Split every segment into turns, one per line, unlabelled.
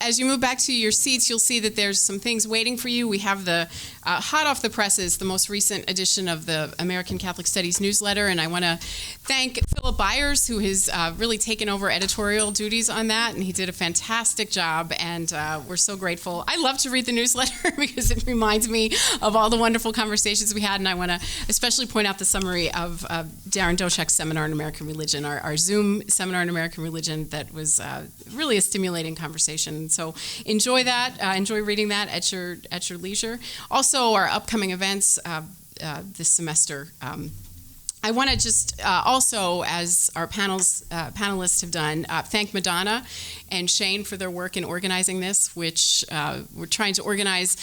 as you move back to your seats, you'll see that there's some things waiting for you. We have the hot off the presses, the most recent edition of the American Catholic Studies newsletter, and I want to thank Philip Byers, who has really taken over editorial duties on that, and he did a fantastic job, and we're so grateful. I love to read the newsletter because it reminds me of all the wonderful conversations we had, and I want to especially point out the summary of Darren Doshek's Seminar on American Religion, our Zoom Seminar on American Religion that was really a stimulating conversation. So enjoy that. Enjoy reading that at your leisure. Also, our upcoming events this semester. I want to just also, as our panelists have done, thank Madonna and Shane for their work in organizing this, which we're trying to organize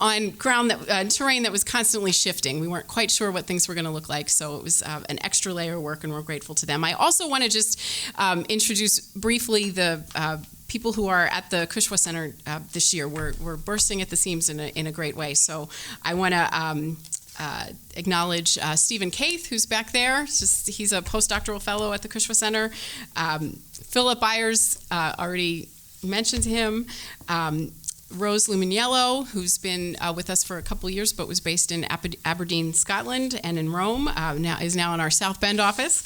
on ground terrain that was constantly shifting. We weren't quite sure what things were going to look like, so it was an extra layer of work, and we're grateful to them. I also want to just introduce briefly the people who are at the Kushwa Center this year. We're bursting at the seams in a great way. So I want to acknowledge Stephen Caith, who's back there. He's a postdoctoral fellow at the Kushwa Center. Philip Byers, already mentioned him. Rose Luminiello, who's been with us for a couple years, but was based in Aberdeen, Scotland, and in Rome, is now in our South Bend office.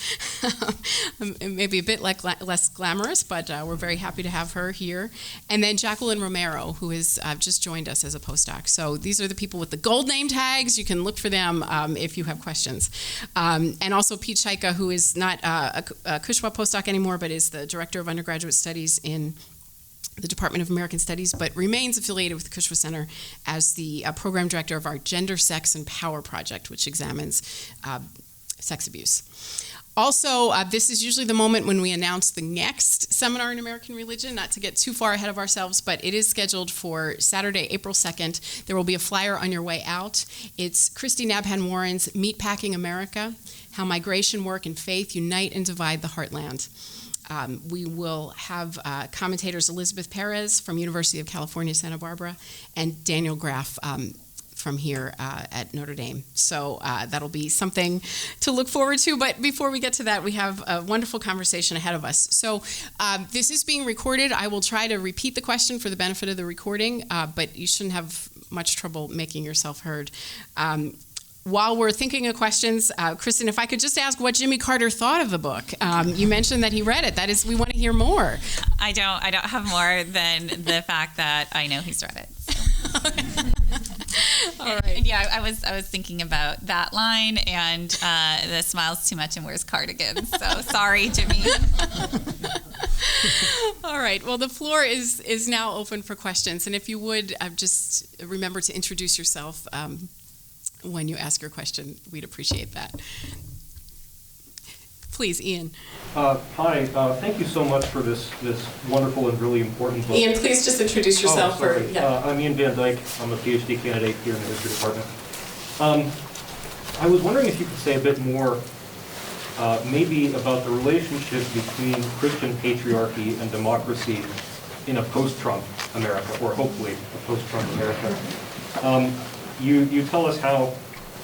Maybe a bit less glamorous, but we're very happy to have her here. And then Jacqueline Romero, who has just joined us as a postdoc. So these are the people with the gold name tags. You can look for them if you have questions. And also Pete Shaika, who is not a Kushwa postdoc anymore, but is the Director of Undergraduate Studies in the Department of American Studies, but remains affiliated with the Kushwa Center as the program director of our Gender, Sex, and Power project, which examines sex abuse. Also, this is usually the moment when we announce the next Seminar in American Religion, not to get too far ahead of ourselves, but it is scheduled for Saturday, April 2nd. There will be a flyer on your way out. It's Christy Nabhan Warren's Meatpacking America, How Migration, Work, and Faith Unite and Divide the Heartland. We will have commentators Elizabeth Perez from University of California, Santa Barbara, and Daniel Graff from here at Notre Dame. So that'll be something to look forward to. But before we get to that, we have a wonderful conversation ahead of us. So this is being recorded. I will try to repeat the question for the benefit of the recording, but you shouldn't have much trouble making yourself heard. While we're thinking of questions, Kristin, if I could just ask what Jimmy Carter thought of the book. You mentioned that he read it. That is, we want to hear more.
I don't have more than the fact that I know he's read it. So.
All right.
And yeah, I was thinking about that line and the smiles too much and wears cardigans. So sorry, Jimmy.
All right. Well, the floor is now open for questions, and if you would just remember to introduce yourself. When you ask your question, we'd appreciate that. Please, Ian.
Hi, thank you so much for this wonderful and really important book.
Ian, please just introduce yourself.
Oh, sorry. I'm Ian Van Dyke. I'm a PhD candidate here in the History Department. I was wondering if you could say a bit more maybe about the relationship between Christian patriarchy and democracy in a post-Trump America, or hopefully a post-Trump America. You tell us how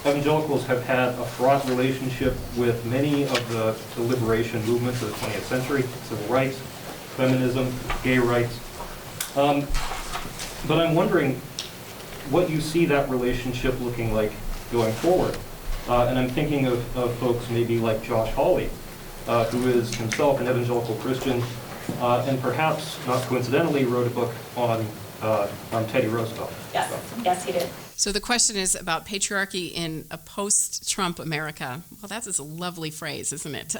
evangelicals have had a fraught relationship with many of the liberation movements of the 20th century, civil rights, feminism, gay rights. But I'm wondering what you see that relationship looking like going forward. And I'm thinking of folks maybe like Josh Hawley, who is himself an evangelical Christian, and perhaps, not coincidentally, wrote a book on Teddy Roosevelt.
Yes, he did.
So the question is about patriarchy in a post-Trump America. Well, that's a lovely phrase, isn't it?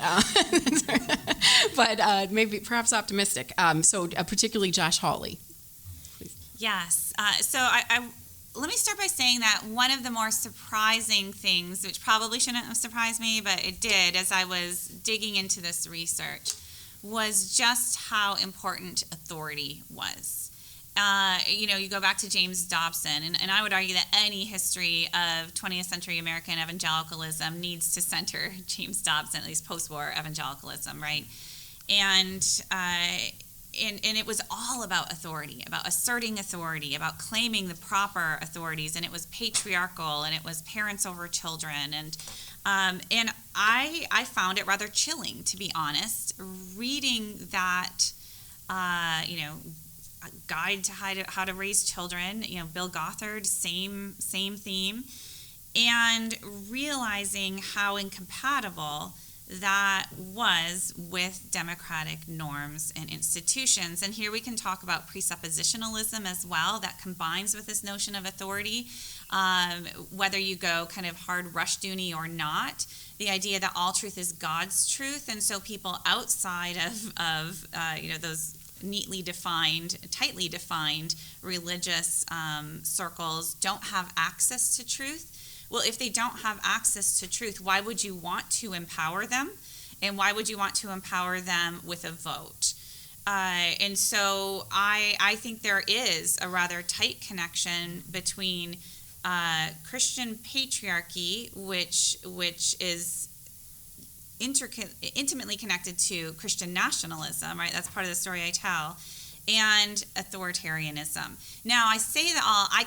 But maybe perhaps optimistic. So particularly Josh Hawley. Please.
Yes. So I let me start by saying that one of the more surprising things, which probably shouldn't have surprised me, but it did as I was digging into this research, was just how important authority was. You go back to James Dobson, and I would argue that any history of 20th century American evangelicalism needs to center James Dobson, at least post-war evangelicalism, right? And it was all about authority, about asserting authority, about claiming the proper authorities, and it was patriarchal, and it was parents over children, and I found it rather chilling, to be honest, reading that, a guide to how to raise children. Bill Gothard, same theme, and realizing how incompatible that was with democratic norms and institutions. And here we can talk about presuppositionalism as well, that combines with this notion of authority, whether you go kind of hard Rushdoony or not. The idea that all truth is God's truth, and so people outside of those neatly defined, tightly defined religious circles don't have access to truth. Well, if they don't have access to truth, why would you want to empower them? And why would you want to empower them with a vote? And so I think there is a rather tight connection between Christian patriarchy, which is intimately connected to Christian nationalism, right? That's part of the story I tell, and authoritarianism. Now, I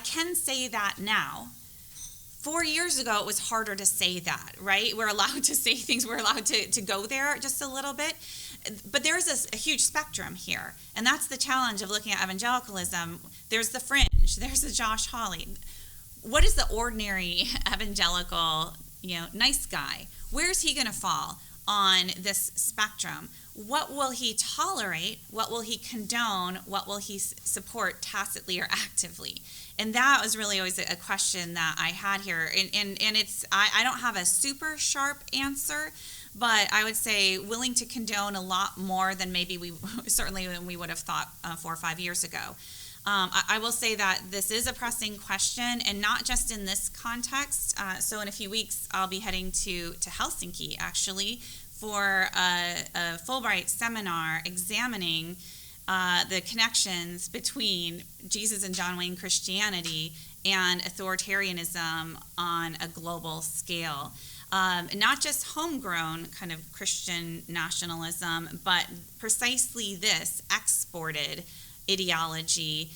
can say that now. 4 years ago, it was harder to say that, right? We're allowed to say things. We're allowed to go there just a little bit. But there is a huge spectrum here. And that's the challenge of looking at evangelicalism. There's the fringe. There's the Josh Hawley. What is the ordinary evangelical, nice guy? Where's he going to fall on this spectrum? What will he tolerate? What will he condone? What will he support tacitly or actively? And that was really always a question that I had here. And it's I don't have a super sharp answer, but I would say willing to condone a lot more than maybe we would have thought 4 or 5 years ago. I will say that this is a pressing question, and not just in this context. So in a few weeks, I'll be heading to Helsinki, actually, for a Fulbright seminar examining the connections between Jesus and John Wayne Christianity and authoritarianism on a global scale. Not just homegrown kind of Christian nationalism, but precisely this exported ideology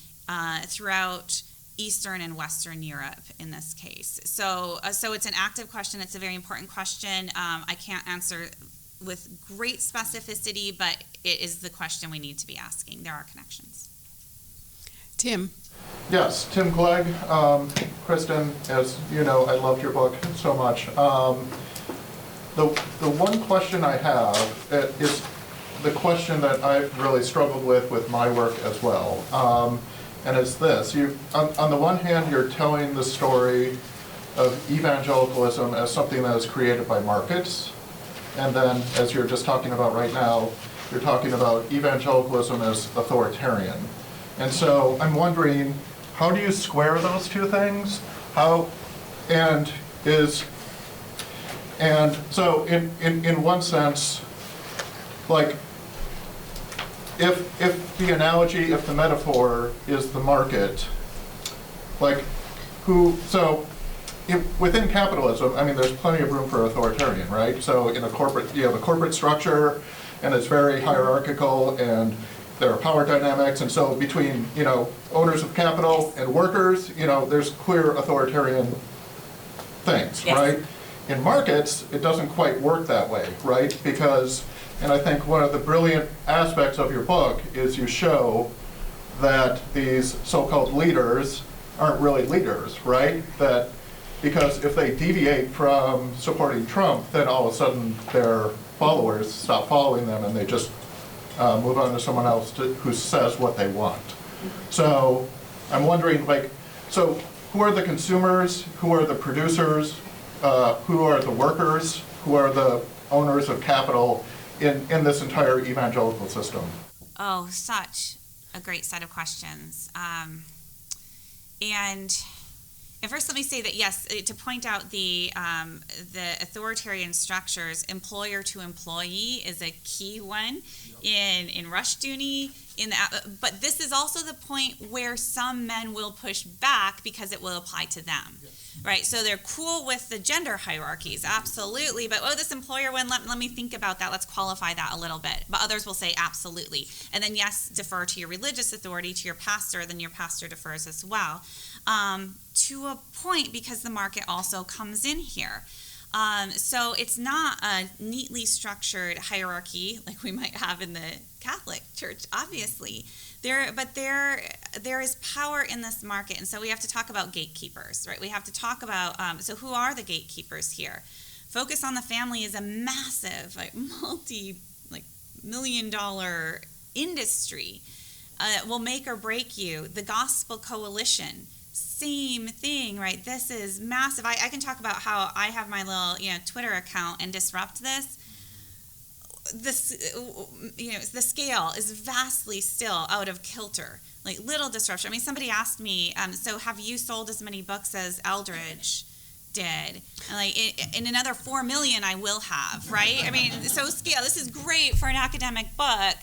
throughout Eastern and Western Europe in this case. So it's an active question. It's a very important question. I can't answer with great specificity, but it is the question we need to be asking. There are connections.
Tim.
Yes, Tim Clegg. Kristin, as you know, I loved your book so much. The one question I have is the question that I've really struggled with my work as well. And it's this. On the one hand, you're telling the story of evangelicalism as something that is created by markets. And then, as you're just talking about right now, you're talking about evangelicalism as authoritarian. And so I'm wondering, how do you square those two things? And so in one sense, like, if the analogy, if the metaphor is the market, like within capitalism, I mean, there's plenty of room for authoritarian, right? So in a corporate, you have a corporate structure, and it's very hierarchical, and there are power dynamics, and so between, owners of capital and workers, there's clear authoritarian things, yes. Right? In markets, it doesn't quite work that way, right? Because, and I think one of the brilliant aspects of your book is you show that these so-called leaders aren't really leaders, right? That because if they deviate from supporting Trump, then all of a sudden their followers stop following them and they just move on to someone else who says what they want. So I'm wondering, so who are the consumers? Who are the producers? Who are the workers? Who are the owners of capital in this entire evangelical system? Oh,
such a great set of questions. And first, let me say that yes, to point out the authoritarian structures, employer to employee is a key one in Rushdoony. But this is also the point where some men will push back because it will apply to them. Yes. Right, so they're cool with the gender hierarchies, absolutely, but this employer one, let me think about that, let's qualify that a little bit. But others will say absolutely. And then yes, defer to your religious authority, to your pastor, then your pastor defers as well. To a point, because the market also comes in here. So it's not a neatly structured hierarchy like we might have in the Catholic Church, obviously. There is power in this market, and so we have to talk about gatekeepers, right? We have to talk about, so who are the gatekeepers here? Focus on the Family is a massive, multi-million-dollar industry. Will make or break you. The Gospel Coalition, same thing, right? This is massive. I can talk about how I have my little, Twitter account and disrupt this. The scale is vastly still out of kilter, like little disruption. I mean, somebody asked me, so have you sold as many books as Eldridge did? And in another 4 million I will have, right? I mean, so scale, this is great for an academic book,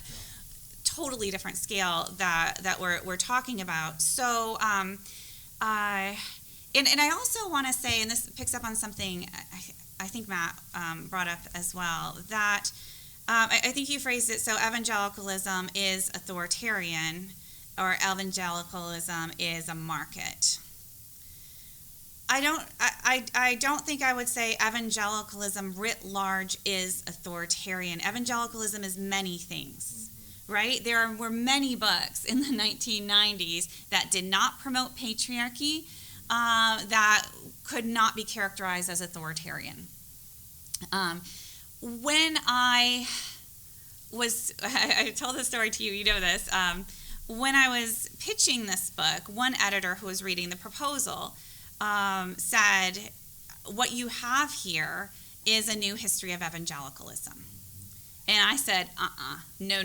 totally different scale that we're talking about. So, and I also want to say, and this picks up on something I think Matt brought up as well, that I think you phrased it, so evangelicalism is authoritarian, or evangelicalism is a market. I don't think I would say evangelicalism writ large is authoritarian. Evangelicalism is many things, right? There were many books in the 1990s that did not promote patriarchy, that could not be characterized as authoritarian. When I told this story to you, you know this, when I was pitching this book, one editor who was reading the proposal said, what you have here is a new history of evangelicalism. And I said, no.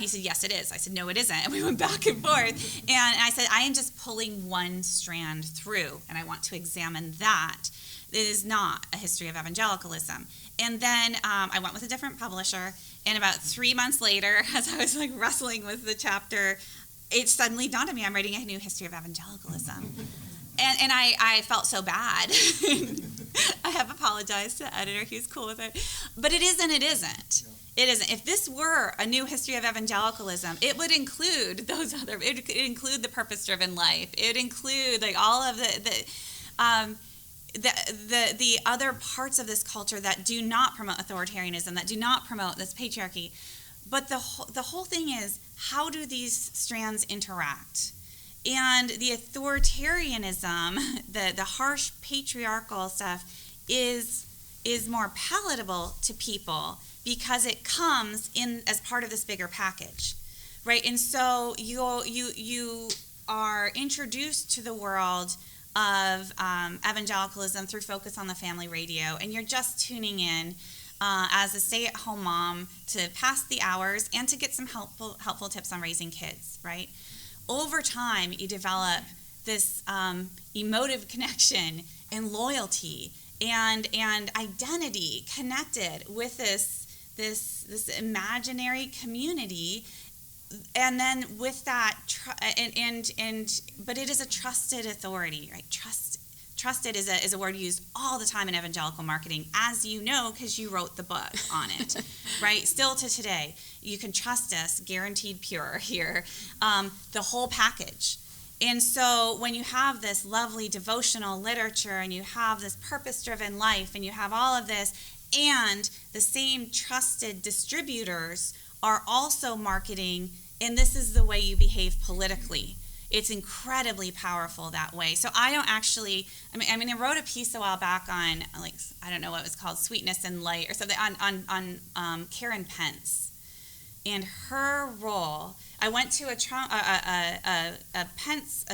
He said, yes, it is. I said, no, it isn't. And we went back and forth. And I said, I am just pulling one strand through, and I want to examine that. It is not a history of evangelicalism. And then I went with a different publisher, and about 3 months later, as I was wrestling with the chapter, it suddenly dawned on me, I'm writing a new history of evangelicalism. And I felt so bad. I have apologized to the editor. He was cool with it. But it is and it isn't. It isn't. If this were a new history of evangelicalism, it would include those other, it would include the purpose-driven life. It would include all of the other parts of this culture that do not promote authoritarianism, that do not promote this patriarchy. But the whole thing is, how do these strands interact? And the authoritarianism, the harsh patriarchal stuff, is more palatable to people because it comes in as part of this bigger package, right? And so you are introduced to the world of evangelicalism through Focus on the Family Radio, and you're just tuning in as a stay-at-home mom to pass the hours and to get some helpful tips on raising kids, right? Over time, you develop this emotive connection and loyalty and identity connected with this imaginary community, and then with that, but it is a trusted authority, right? Trusted is a word used all the time in evangelical marketing, as you know, because you wrote the book on it, right? Still to today, you can trust us, guaranteed pure here, the whole package. And so when you have this lovely devotional literature and you have this purpose-driven life and you have all of this, and the same trusted distributors are also marketing, and this is the way you behave politically. It's incredibly powerful that way. So I don't actually, I mean, I wrote a piece a while back on, I don't know what it was called, Sweetness and Light or something, on Karen Pence and her role. I went to a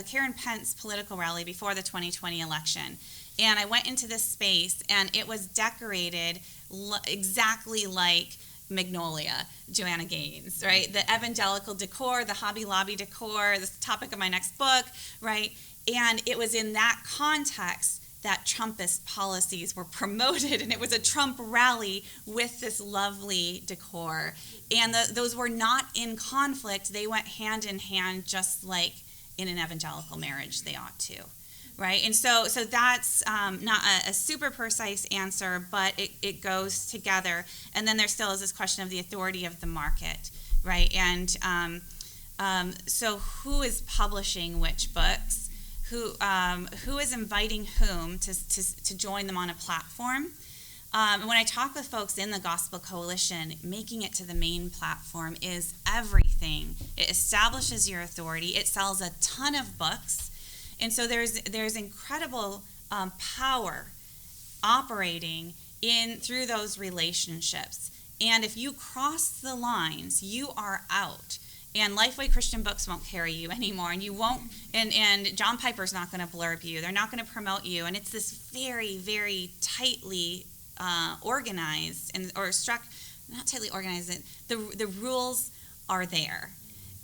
Karen Pence political rally before the 2020 election, and I went into this space, and it was decorated exactly like Magnolia, Joanna Gaines, right? The evangelical decor, the Hobby Lobby decor, this is the topic of my next book, right? And it was in that context that Trumpist policies were promoted, and it was a Trump rally with this lovely decor. And those were not in conflict. They went hand in hand, just like in an evangelical marriage they ought to. Right, and so that's not a super precise answer, but it goes together. And then there still is this question of the authority of the market, right? And so who is publishing which books? Who is inviting whom to join them on a platform? When I talk with folks in the Gospel Coalition, making it to the main platform is everything. It establishes your authority. It sells a ton of books. And so there's incredible power operating through those relationships. And if you cross the lines, you are out. And Lifeway Christian Books won't carry you anymore, and you won't. And John Piper's not going to blurb you. They're not going to promote you. And it's this very, very tightly organized not tightly organized. The rules are there,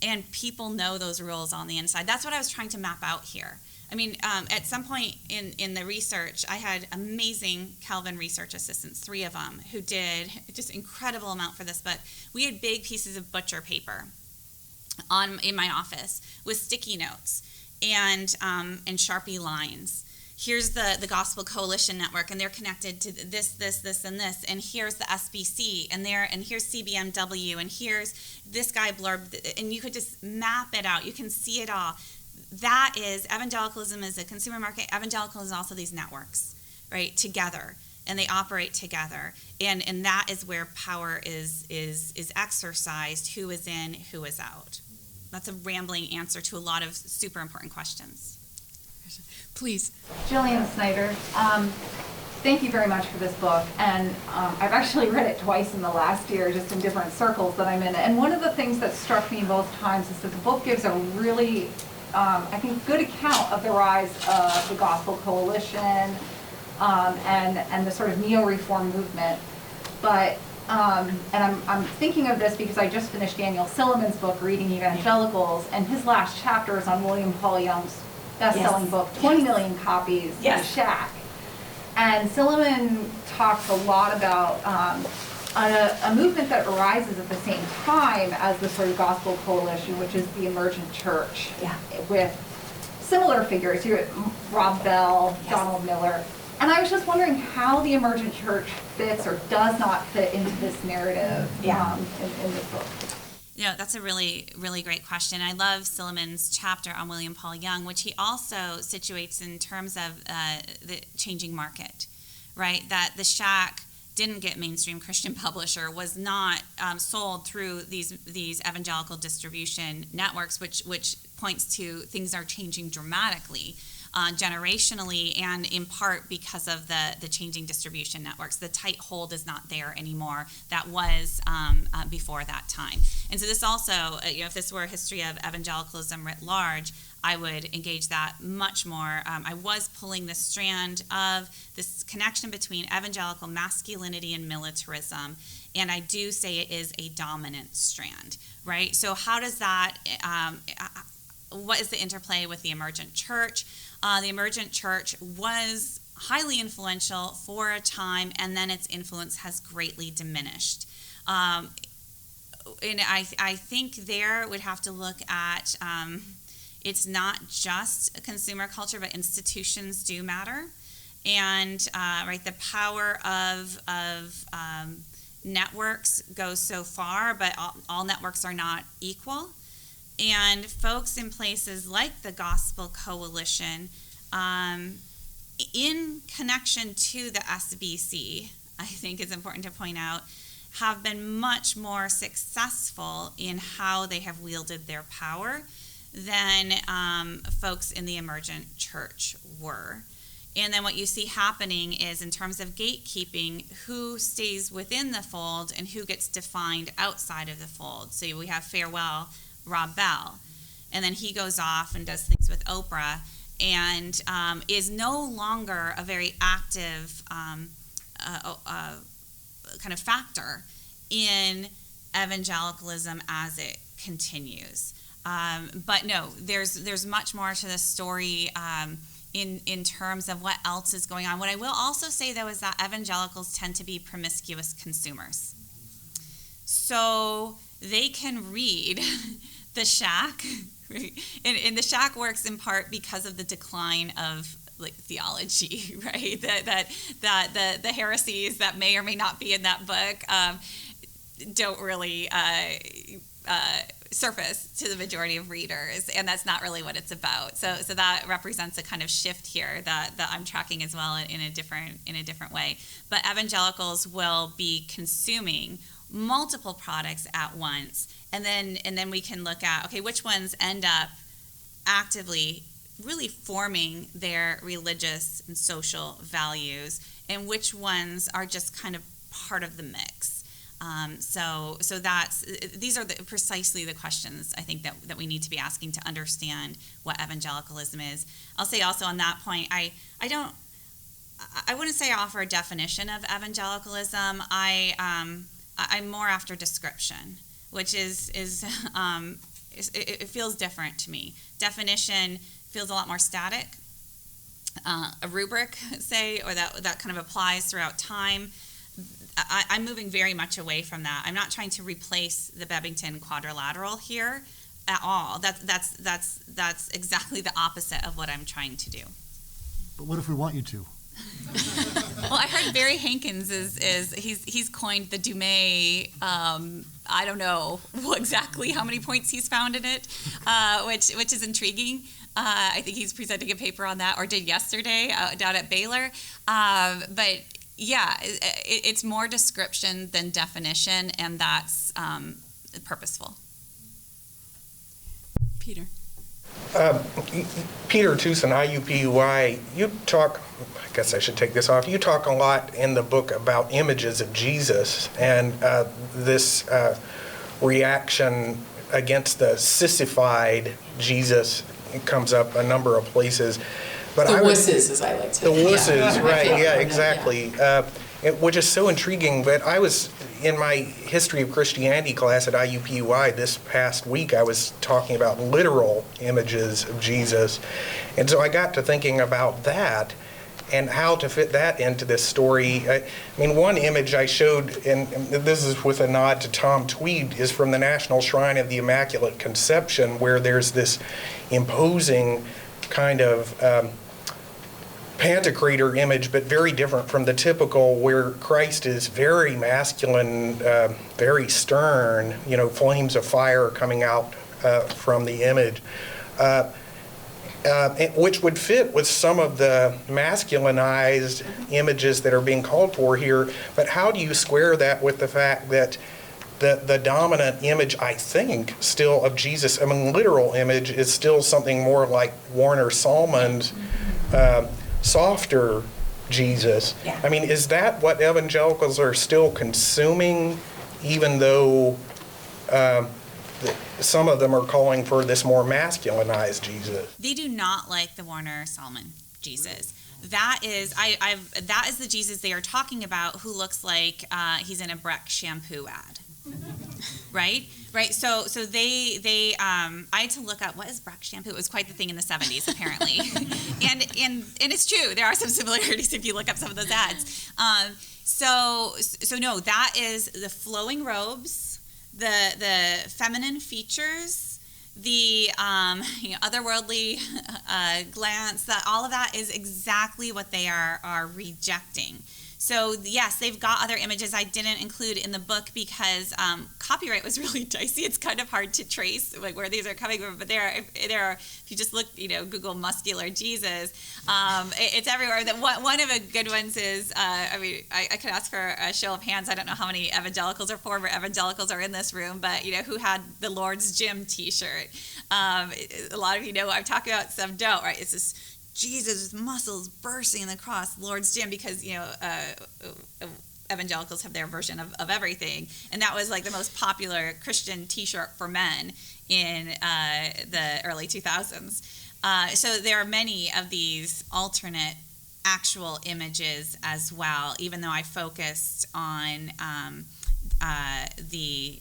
and people know those rules on the inside. That's what I was trying to map out here. I mean, at some point in the research, I had amazing Calvin research assistants, 3 of them, who did just incredible amount for this book. We had big pieces of butcher paper in my office with sticky notes and Sharpie lines. Here's the Gospel Coalition Network, and they're connected to this, and this. And here's the SBC, and here's CBMW, and here's this guy blurb. And you could just map it out. You can see it all. That is, evangelicalism is a consumer market. Evangelical is also these networks, right, together. And they operate together. And that is where power is exercised, who is in, who is out. That's a rambling answer to a lot of super important questions.
Please.
Jillian Snyder, thank you very much for this book. And I've actually read it twice in the last year, just in different circles that I'm in. And one of the things that struck me both times is that the book gives a really, I think, good account of the rise of the Gospel Coalition and the sort of neo-reform movement. But and I'm thinking of this because I just finished Daniel Silliman's book, Reading Evangelicals, and his last chapter is on William Paul Young's best-selling book, 20 million copies, The Shack. And Silliman talks a lot about a movement that arises at the same time as the sort of Gospel Coalition, which is the emergent church, with similar figures. Here, Rob Bell, Donald Miller. And I was just wondering how the emergent church fits or does not fit into this narrative in this book.
You know, that's a really, really great question. I love Silliman's chapter on William Paul Young, which he also situates in terms of the changing market, right? That the Shack didn't get mainstream Christian publisher, was not sold through these evangelical distribution networks, which points to things are changing dramatically. Generationally, and in part because of the changing distribution networks. The tight hold is not there anymore that was before that time. And so this also, if this were a history of evangelicalism writ large, I would engage that much more. I was pulling the strand of this connection between evangelical masculinity and militarism, and I do say it is a dominant strand, right? So how does that, what is the interplay with the emergent church? The emergent church was highly influential for a time, and then its influence has greatly diminished. And I think there we'd have to look at, it's not just consumer culture, but institutions do matter. And right, the power of networks goes so far, but all networks are not equal. And folks in places like the Gospel Coalition, in connection to the SBC, I think is important to point out, have been much more successful in how they have wielded their power than folks in the emergent church were. And then what you see happening is, in terms of gatekeeping, who stays within the fold and who gets defined outside of the fold. So we have Farewell Rob Bell, and then he goes off and does things with Oprah, and is no longer a very active kind of factor in evangelicalism as it continues. But no, there's much more to this story in terms of what else is going on. What I will also say, though, is that evangelicals tend to be promiscuous consumers. So they can read the Shack, right? And the Shack works in part because of the decline of like theology, right? That the heresies that may or may not be in that book don't really surface to the majority of readers, and that's not really what it's about. So that represents a kind of shift here that I'm tracking as well in a different way. But evangelicals will be consuming multiple products at once, and then we can look at, okay, which ones end up actively really forming their religious and social values, and which ones are just kind of part of the mix. So these are precisely the questions I think that we need to be asking to understand what evangelicalism is. I'll say also on that point, I wouldn't say I offer a definition of evangelicalism. I'm more after description, which is it feels different to me. Definition feels a lot more static. A rubric, say, or that kind of applies throughout time. I'm moving very much away from that. I'm not trying to replace the Bebbington quadrilateral here at all. That's exactly the opposite of what I'm trying to do.
But what if we want you to?
Well, I heard Barry Hankins he's coined the Dumais. I don't know exactly how many points he's found in it, which is intriguing. I think he's presenting a paper on that, or did yesterday down at Baylor. But yeah, it's more description than definition, and that's purposeful.
Peter.
Peter Tucson, IUPUI, you talk, I guess I should take this off, you talk a lot in the book about images of Jesus, and this reaction against the sissified Jesus comes up a number of places. But
The wusses, as I like to.
The wusses,
yeah.
right, yeah, exactly. Which is so intriguing. But I was, in my history of Christianity class at IUPUI this past week, I was talking about literal images of Jesus. And so I got to thinking about that and how to fit that into this story. I mean, one image I showed, and this is with a nod to Tom Tweed, is from the National Shrine of the Immaculate Conception, where there's this imposing kind of Pantocrator image, but very different from the typical, where Christ is very masculine, very stern, flames of fire coming out from the image, which would fit with some of the masculinized images that are being called for here. But how do you square that with the fact that the dominant image, I think, still of Jesus, literal image, is still something more like Warner Sallman's softer Jesus?
Yeah.
I mean, is that what evangelicals are still consuming, even though some of them are calling for this more masculinized Jesus?
They do not like the Warner Sallman Jesus. That is that is the Jesus they are talking about, who looks like he's in a Breck shampoo ad. Right. So they I had to look up what is Breck shampoo. It was quite the thing in the 70s, apparently, and it's true. There are some similarities if you look up some of those ads. So no, that is the flowing robes, the feminine features, the otherworldly glance. That all of that is exactly what they are rejecting. So yes, they've got other images I didn't include in the book because copyright was really dicey. It's kind of hard to trace like where these are coming from. But there are. If you just look, Google muscular Jesus, it's everywhere. One of the good ones is, I could ask for a show of hands. I don't know how many evangelicals or former evangelicals are in this room, but who had the Lord's Gym T-shirt. A lot of you know what I'm talking about. Some don't. Right? It's this Jesus' muscles bursting across Lord's Gym because, evangelicals have their version of everything. And that was like the most popular Christian T-shirt for men in the early 2000s. So there are many of these alternate actual images as well, even though I focused on the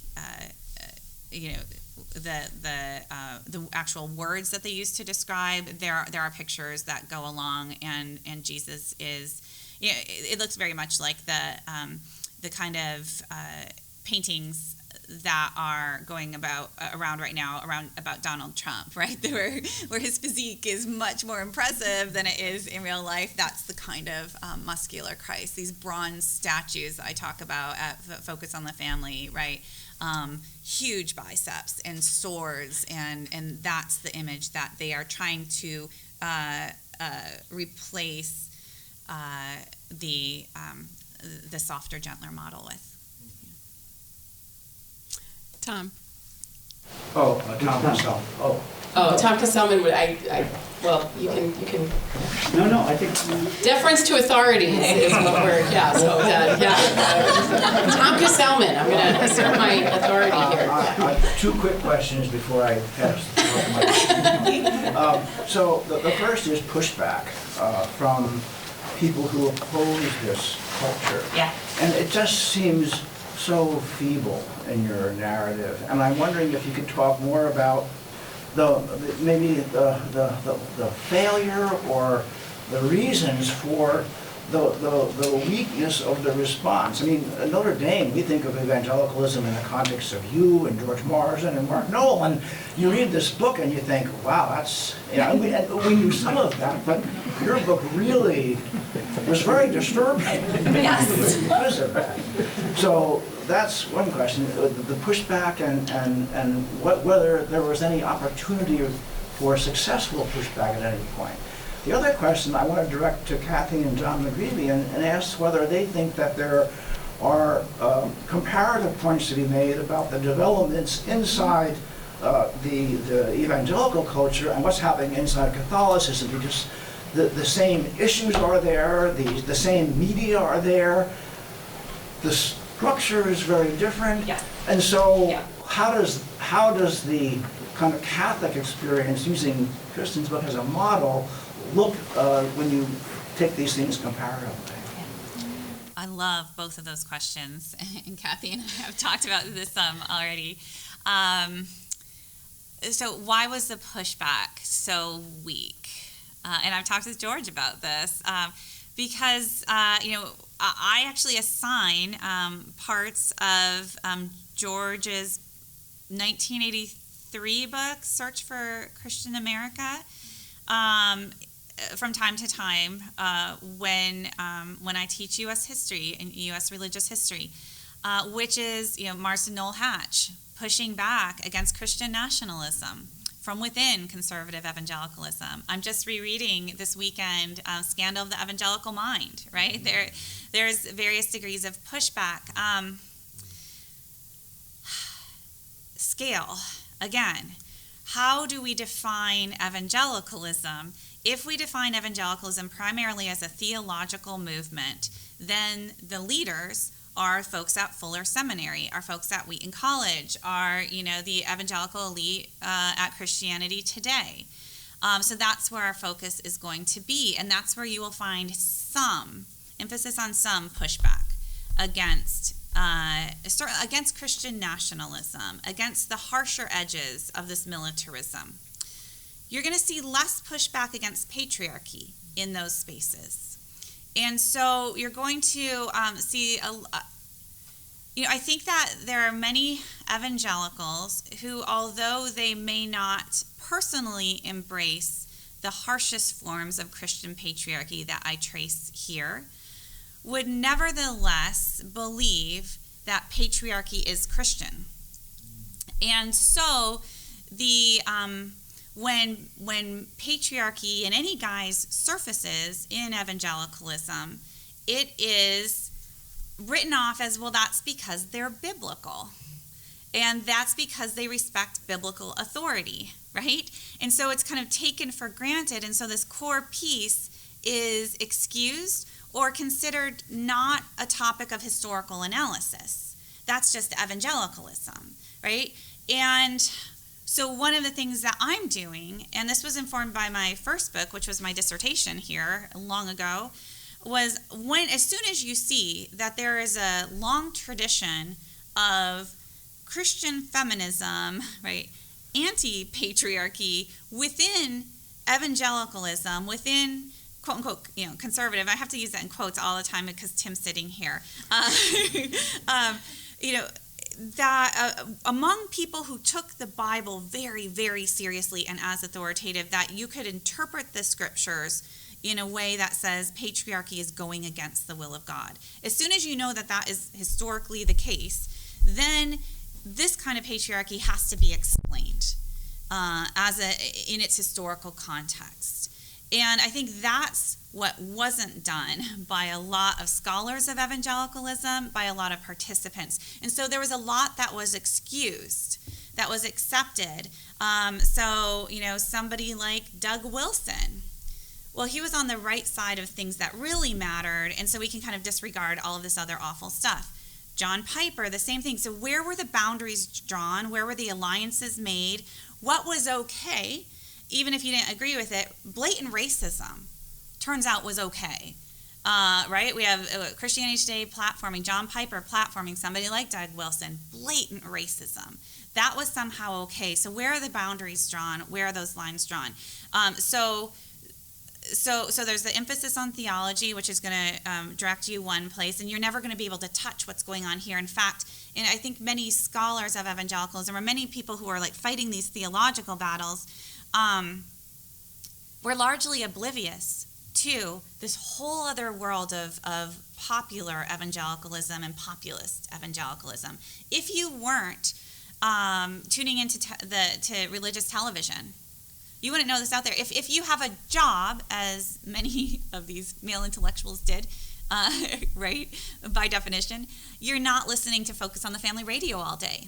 actual words that they use to describe. There are pictures that go along, and Jesus is, it looks very much like the kind of paintings that are going around right now about Donald Trump, right? Where his physique is much more impressive than it is in real life. That's the kind of muscular Christ. These bronze statues that I talk about at Focus on the Family, right? huge biceps and swords, and that's the image that they are trying to replace the softer, gentler model with.
Tom.
Tom Cassell.
Oh, Tom Casselman would, well, you can.
No, I think.
Deference to authority is what we're, yeah, so, Tom Casselman, I'm going to assert my authority here.
Two quick questions before I pass the mic. So the first is pushback from people who oppose this culture.
Yeah.
And it just seems so feeble in your narrative. And I'm wondering if you could talk more about the failure or the reasons for the weakness of the response. I mean, at Notre Dame, we think of evangelicalism in the context of you and George Morrison and Mark Noll, and you read this book and you think, wow, that's, we knew some of that, but your book really was very disturbing.
Yes.
Because of that. So that's one question, the pushback and whether there was any opportunity for successful pushback at any point. The other question I want to direct to Kathy and John McGreevy and ask whether they think that there are comparative points to be made about the developments inside the evangelical culture and what's happening inside Catholicism, because the same issues are there, the same media are there, the structure is very different,
Yeah.
and so
Yeah.
how does the kind of Catholic experience, using Kristin's book as a model, look when you take these things comparatively?
I love both of those questions, and Kathy and I have talked about this already. So why was the pushback so weak? And I've talked with George about this because, I actually assign parts of George's 1983 book, Search for Christian America, from time to time when I teach U.S. history and U.S. religious history, which is Marston Noel Hatch pushing back against Christian nationalism from within conservative evangelicalism. I'm just rereading this weekend Scandal of the Evangelical Mind. Right there's various degrees of pushback. Scale again. How do we define evangelicalism? If we define evangelicalism primarily as a theological movement, then the leaders are folks at Fuller Seminary, are folks at Wheaton College, are the evangelical elite at Christianity Today. So that's where our focus is going to be, and that's where you will find some emphasis on some pushback against Christian nationalism, against the harsher edges of this militarism. You're going to see less pushback against patriarchy in those spaces. And so you're going to see, I think that there are many evangelicals who, although they may not personally embrace the harshest forms of Christian patriarchy that I trace here, would nevertheless believe that patriarchy is Christian. And so the when patriarchy in any guise surfaces in evangelicalism, it is written off as, well, that's because they're biblical. And that's because they respect biblical authority, right? And so it's kind of taken for granted. And so this core piece is excused or considered not a topic of historical analysis. That's just evangelicalism, right? And so one of the things that I'm doing, and this was informed by my first book, which was my dissertation here long ago, was as soon as you see that there is a long tradition of Christian feminism, right, anti-patriarchy within evangelicalism, within quote unquote, conservative. I have to use that in quotes all the time because Tim's sitting here. That among people who took the Bible very, very seriously and as authoritative, that you could interpret the scriptures in a way that says patriarchy is going against the will of God. As soon as you know that that is historically the case, then this kind of patriarchy has to be explained in its historical context. And I think that's what wasn't done by a lot of scholars of evangelicalism, by a lot of participants. And so there was a lot that was excused, that was accepted. So, somebody like Doug Wilson, well, he was on the right side of things that really mattered, and so we can kind of disregard all of this other awful stuff. John Piper, the same thing. So where were the boundaries drawn? Where were the alliances made? What was okay, even if you didn't agree with it? Blatant racism, turns out, was okay. Right? We have Christianity Today platforming, John Piper platforming somebody like Doug Wilson, blatant racism. That was somehow okay. So where are the boundaries drawn? Where are those lines drawn? So there's the emphasis on theology, which is going to direct you one place, and you're never going to be able to touch what's going on here. In fact, and I think many scholars of evangelicalism, or many people who are like fighting these theological battles, were largely oblivious to this whole other world of popular evangelicalism and populist evangelicalism. If you weren't tuning into to religious television, you wouldn't know this out there. If you have a job, as many of these male intellectuals did, right, by definition, you're not listening to Focus on the Family radio all day.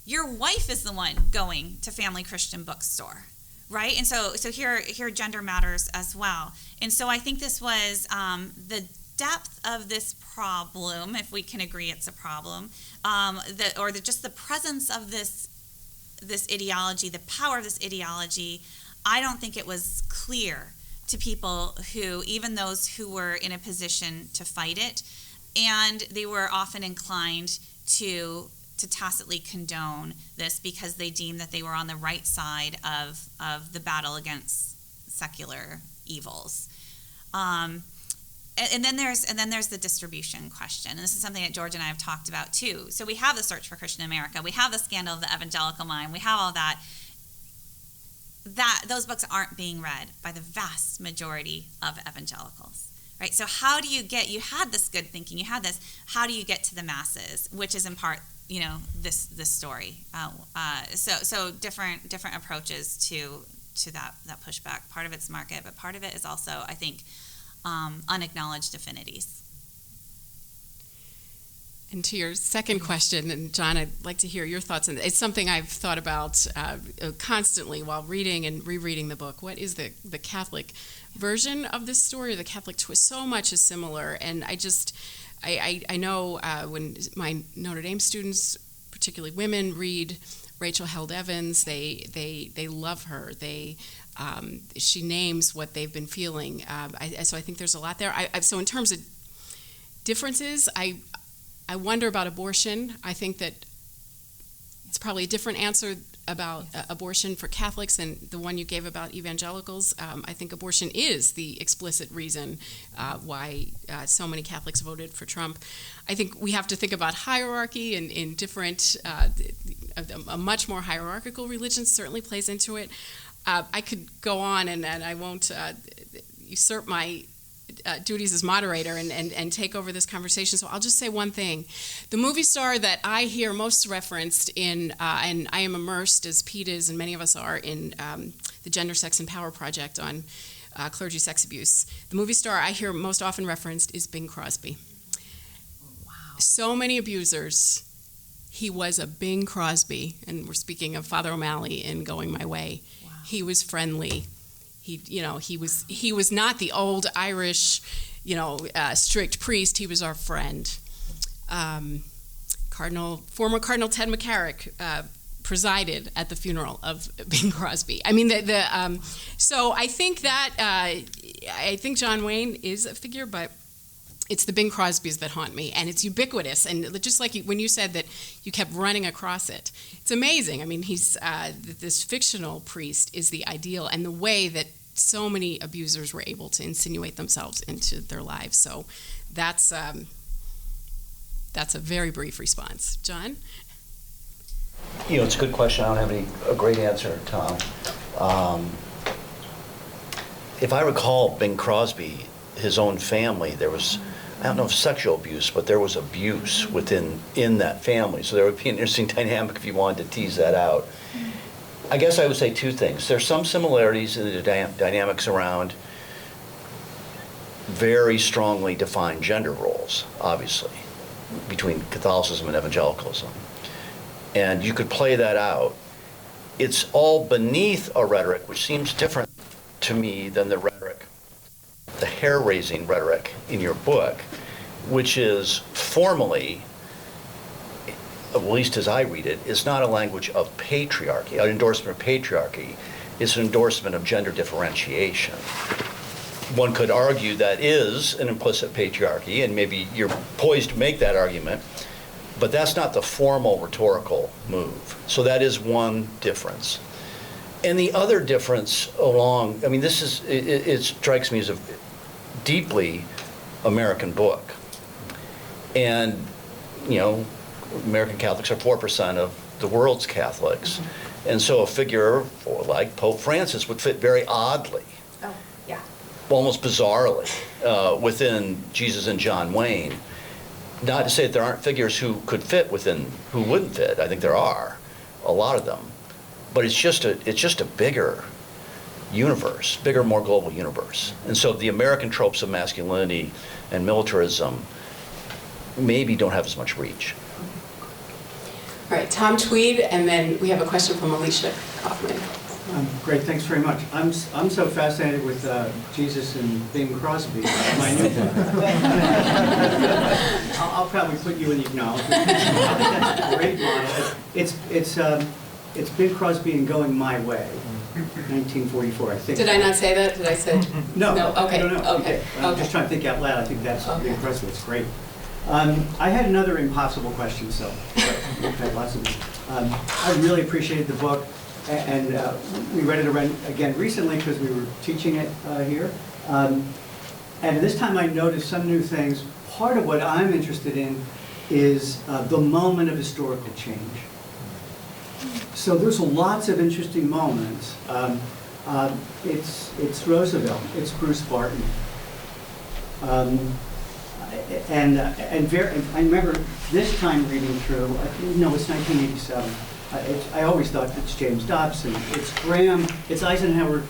Your wife is the one going to Family Christian Bookstore, right? And so here gender matters as well. And so I think this was the depth of this problem, if we can agree it's a problem, just the presence of this ideology, the power of this ideology. I don't think it was clear to people who, even those who were in a position to fight it, and they were often inclined to tacitly condone this because they deemed that they were on the right side of the battle against secular evils. And then there's the distribution question. And this is something that George and I have talked about too. So we have the Search for Christian America. We have the Scandal of the Evangelical Mind. We have all that. Those books aren't being read by the vast majority of evangelicals, right? So how do you had this good thinking, you had this, how do you get to the masses, which is in part, this story. So different approaches to that pushback. Part of it's market, but part of it is also, I think, unacknowledged affinities.
And to your second question, and John, I'd like to hear your thoughts on it. It's something I've thought about constantly while reading and rereading the book. What is the Catholic version of this story, the Catholic twist? So much is similar, and I know when my Notre Dame students, particularly women, read Rachel Held Evans, they love her. She names what they've been feeling. So I think there's a lot there. So in terms of differences, I wonder about abortion. I think that it's probably a different answer about abortion for Catholics than the one you gave about evangelicals. I think abortion is the explicit reason why so many Catholics voted for Trump. I think we have to think about hierarchy in different, a much more hierarchical religion certainly plays into it. I could go on, and I won't usurp my duties as moderator and take over this conversation, so I'll just say one thing. The movie star that I hear most referenced in, and I am immersed, as Pete is and many of us are, in the Gender, Sex, and Power Project on clergy sex abuse. The movie star I hear most often referenced is Bing Crosby. Wow. So many abusers. He was a Bing Crosby, and we're speaking of Father O'Malley in Going My Way. Wow. He was friendly. He was not the old Irish, strict priest. He was our friend. Former Cardinal Ted McCarrick presided at the funeral of Bing Crosby. I mean, so I think that I think John Wayne is a figure, but it's the Bing Crosbys that haunt me, and it's ubiquitous. And just like when you said that you kept running across it, it's amazing. I mean, he's this fictional priest is the ideal, and the way that so many abusers were able to insinuate themselves into their lives. So that's a very brief response. John?
It's a good question. I don't have a great answer, Tom. If I recall Bing Crosby, his own family, there was I don't know if sexual abuse, but there was abuse in that family. So there would be an interesting dynamic if you wanted to tease that out. I guess I would say two things. There's some similarities in the dynamics around very strongly defined gender roles, obviously, between Catholicism and Evangelicalism. And you could play that out. It's all beneath a rhetoric which seems different to me than the rhetoric, the hair-raising rhetoric in your book, which is formally, at least as I read it, is not a language of patriarchy, an endorsement of patriarchy. It's an endorsement of gender differentiation. One could argue that is an implicit patriarchy, and maybe you're poised to make that argument, but that's not the formal rhetorical move. So that is one difference. And the other difference it strikes me as a deeply American book. And, American Catholics are 4% of the world's Catholics. And so a figure like Pope Francis would fit very oddly, almost bizarrely, within Jesus and John Wayne. Not to say that there aren't figures who could fit within, who wouldn't fit. I think there are, a lot of them. But it's just a bigger universe, bigger, more global universe. And so the American tropes of masculinity and militarism maybe don't have as much reach.
All right, Tom Tweed, and then we have a question from Alicia Kaufman.
Great, thanks very much. I'm so fascinated with Jesus and Bing Crosby. My new book. I'll probably put you in the acknowledgement. That's a great model. It's Bing Crosby and Going My Way, 1944, I think.
Did I not say that? Did I say?
No.
Okay.
I don't know.
Okay.
I'm just trying to think out loud. I think that's Bing Crosby. It's great. I had another impossible question, so we've had lots of them. I really appreciated the book. And we read it again recently because we were teaching it here. And this time I noticed some new things. Part of what I'm interested in is the moment of historical change. So there's lots of interesting moments. It's Roosevelt, it's Bruce Barton. I remember this time reading through, it's 1987. I always thought it's James Dobson, it's Graham, it's Eisenhower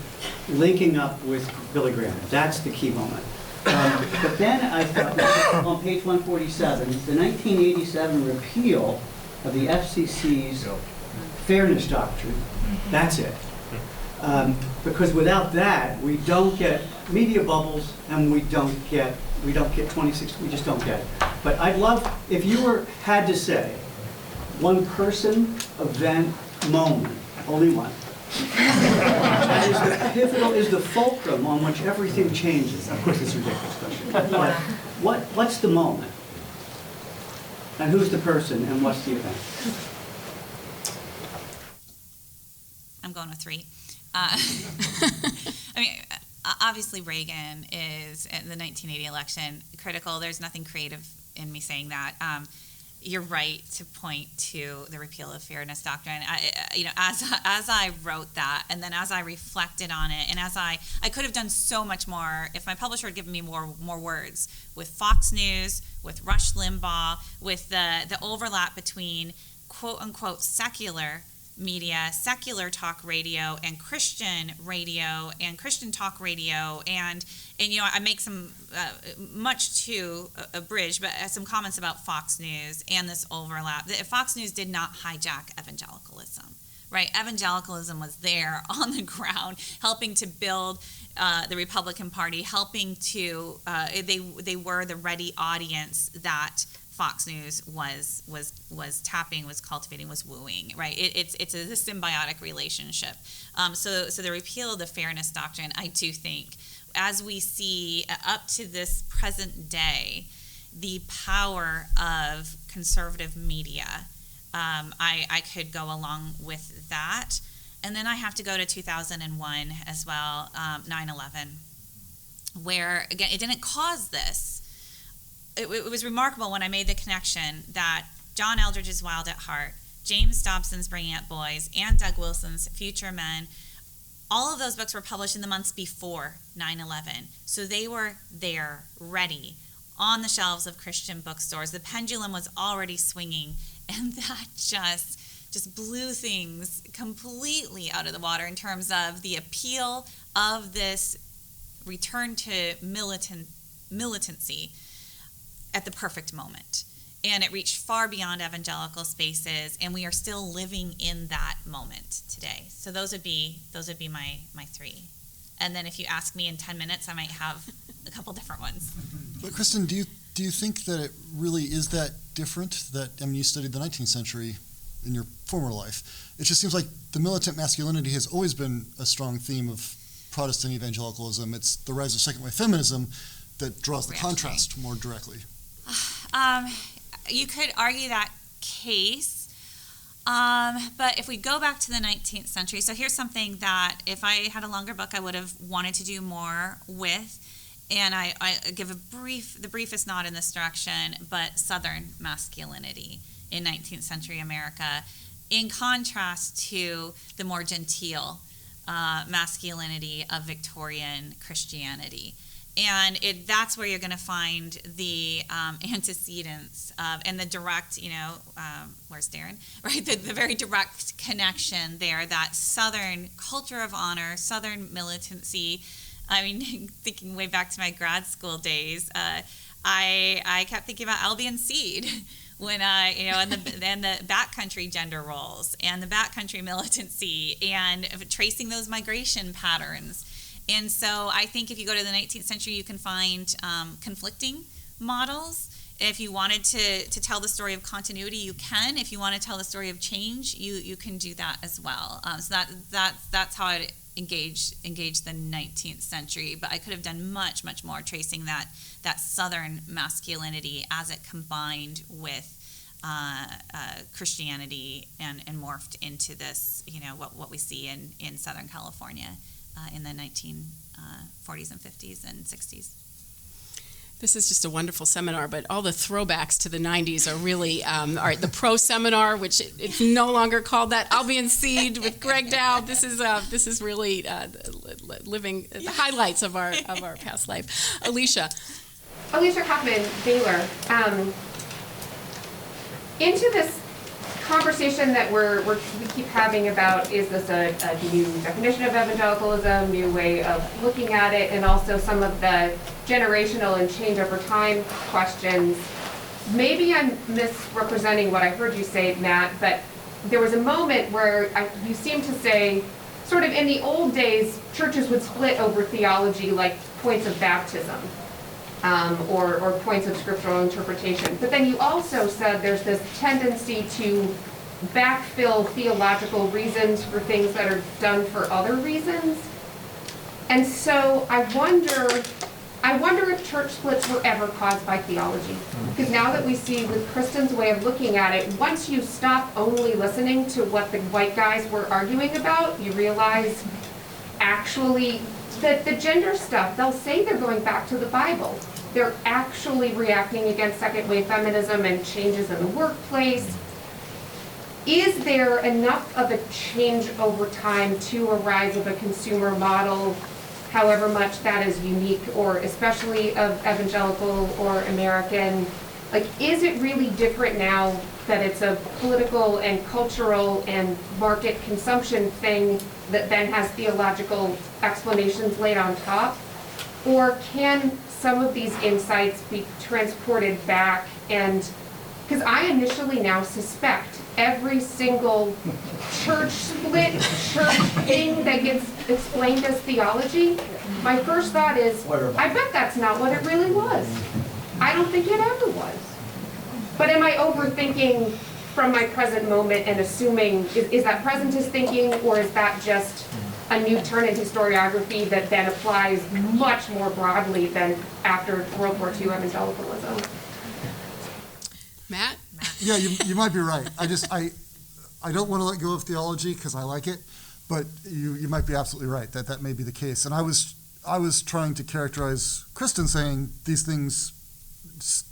linking up with Billy Graham. That's the key moment. But then I thought, on page 147, the 1987 repeal of the FCC's fairness doctrine, that's it. Because without that, we don't get media bubbles, and we don't get 2016, we just don't get it. But I'd love, if you had to say, one person, event, moment, only one. That is the pivotal, is the fulcrum on which everything changes. Of course, it's a ridiculous question. But what's the moment? And who's the person, and what's the event?
I'm going with 3. Obviously Reagan is, in the 1980 election, critical. There's nothing creative in me saying that. You're right to point to the repeal of fairness doctrine. As I wrote that, and then as I reflected on it, and as I could have done so much more if my publisher had given me more words with Fox News, with Rush Limbaugh, with the overlap between quote unquote secular media, secular talk radio, and Christian radio, and Christian talk radio, and I make some much too abridged, but some comments about Fox News and this overlap. Fox News did not hijack evangelicalism, right? Evangelicalism was there on the ground, helping to build the Republican Party, helping to they were the ready audience that Fox News was tapping, was cultivating, was wooing, right? It's a symbiotic relationship. So the repeal of the fairness doctrine, I do think, as we see up to this present day, the power of conservative media, I could go along with that. And then I have to go to 2001 as well, 9/11, where, again, it didn't cause this. It was remarkable when I made the connection that John Eldredge's Wild at Heart, James Dobson's Bringing Up Boys, and Doug Wilson's Future Men, all of those books were published in the months before 9/11. So they were there, ready, on the shelves of Christian bookstores. The pendulum was already swinging, and that just blew things completely out of the water in terms of the appeal of this return to militancy at the perfect moment. And it reached far beyond evangelical spaces, and we are still living in that moment today. So those would be my three. And then if you ask me in 10 minutes, I might have a couple different ones.
But Kristin, do you think that it really is that different? You studied the 19th century in your former life. It just seems like the militant masculinity has always been a strong theme of Protestant evangelicalism. It's the rise of second wave feminism that draws the contrast more directly.
You could argue that case, but if we go back to the 19th century, so here's something that if I had a longer book, I would have wanted to do more with, and I give the briefest nod in this direction, but Southern masculinity in 19th century America, in contrast to the more genteel masculinity of Victorian Christianity. And that's where you're going to find the antecedents of, and the direct, where's Darren? Right, the very direct connection there, that Southern culture of honor, Southern militancy. I mean, thinking way back to my grad school days, I kept thinking about Albion Seed when, and the backcountry gender roles and the backcountry militancy and tracing those migration patterns. And so I think if you go to the 19th century, you can find conflicting models. If you wanted to tell the story of continuity, you can. If you want to tell the story of change, you can do that as well. So that's how I'd engage the 19th century. But I could have done much, much more tracing that Southern masculinity as it combined with Christianity and morphed into this, what we see in Southern California in the 1940s and 50s and 60s.
This is just a wonderful seminar, but all the throwbacks to the 90s are really, all right, the pro seminar, which it's no longer called that, Albion Seed with Greg Dowd. This is really living the highlights of our past life. Alicia
Kaufman, Baylor. Into this conversation that we keep having about, is this a new definition of evangelicalism, new way of looking at it, and also some of the generational and change over time questions. Maybe I'm misrepresenting what I heard you say, Matt, but there was a moment where you seemed to say, sort of in the old days, churches would split over theology, like points of baptism. Or points of scriptural interpretation. But then you also said there's this tendency to backfill theological reasons for things that are done for other reasons. And so I wonder if church splits were ever caused by theology. Because now that we see with Kristin's way of looking at it, once you stop only listening to what the white guys were arguing about, you realize actually that the gender stuff, they'll say they're going back to the Bible. They're actually reacting against second wave feminism and changes in the workplace. Is there enough of a change over time to a rise of a consumer model, however much that is unique, or especially of evangelical or American? Like, is it really different now that it's a political and cultural and market consumption thing that then has theological explanations laid on top? Or can some of these insights be transported back? And because I initially now suspect every single church split, church thing that gets explained as theology, my first thought is, I bet that's not what it really was. I don't think it ever was. But am I overthinking from my present moment and assuming, is that presentist thinking, or is that just a new turn in historiography that then applies much more broadly than after World War II evangelicalism?
Matt?
Yeah, you might be right. I don't want to let go of theology because I like it, but you might be absolutely right that may be the case. And I was trying to characterize Kristin saying these things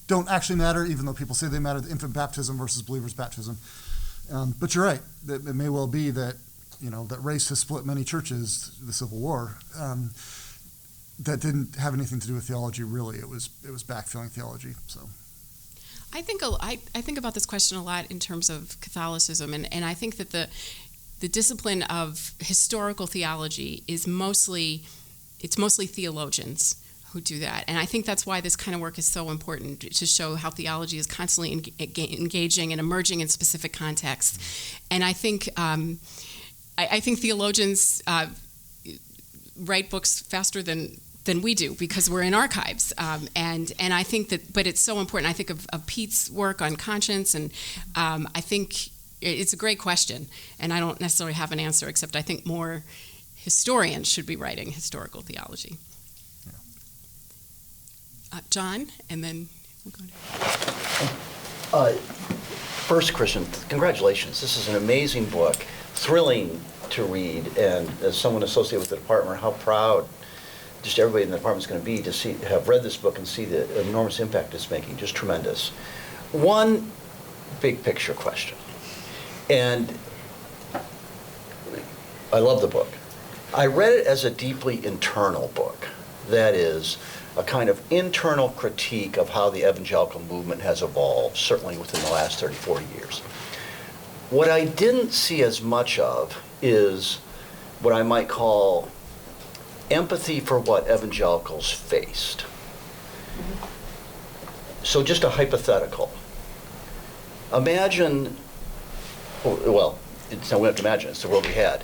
don't actually matter, even though people say they matter, the infant baptism versus believers' baptism. But you're right, that it may well be that, that race has split many churches, the Civil War. that didn't have anything to do with theology, really. It was backfilling theology, so.
I think about this question a lot in terms of Catholicism, and I think that the discipline of historical theology is mostly theologians who do that. And I think that's why this kind of work is so important, to show how theology is constantly engaging and emerging in specific contexts. And I think theologians write books faster than we do, because we're in archives. And I think that, but it's so important. I think of Pete's work on conscience, and I think it's a great question. And I don't necessarily have an answer, except I think more historians should be writing historical theology. John, and then we'll go to...
First, Kristin, congratulations. This is an amazing book, thrilling to read, and as someone associated with the department, how proud just everybody in the department is going to be to have read this book and see the enormous impact it's making. Just tremendous. One big picture question, and I love the book. I read it as a deeply internal book. That is, a kind of internal critique of how the evangelical movement has evolved, certainly within the last 30, 40 years. What I didn't see as much of is what I might call empathy for what evangelicals faced. So just a hypothetical. Imagine, well, we don't have to imagine, it's the world we had.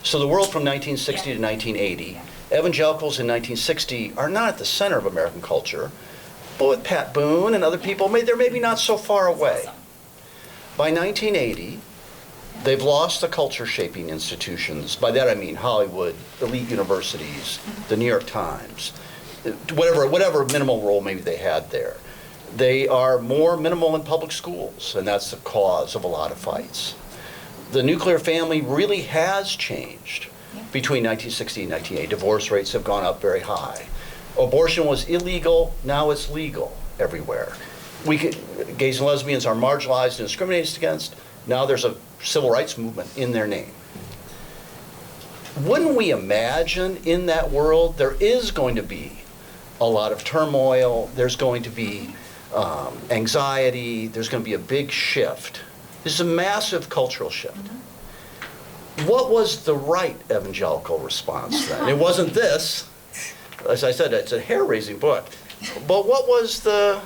So the world from 1960 to 1980, evangelicals in 1960 are not at the center of American culture, but with Pat Boone and other people, they're maybe not so far away. By 1980, they've lost the culture-shaping institutions. By that I mean Hollywood, elite universities, the New York Times, whatever minimal role maybe they had there. They are more minimal in public schools, and that's the cause of a lot of fights. The nuclear family really has changed between 1960 and 1980. Divorce rates have gone up very high. Abortion was illegal, now it's legal everywhere. Gays and lesbians are marginalized and discriminated against. Now there's a civil rights movement in their name. Wouldn't we imagine in that world there is going to be a lot of turmoil, there's going to be anxiety, there's going to be a big shift. This is a massive cultural shift. What was the right evangelical response then? It wasn't this. As I said, it's a hair-raising book. But what was the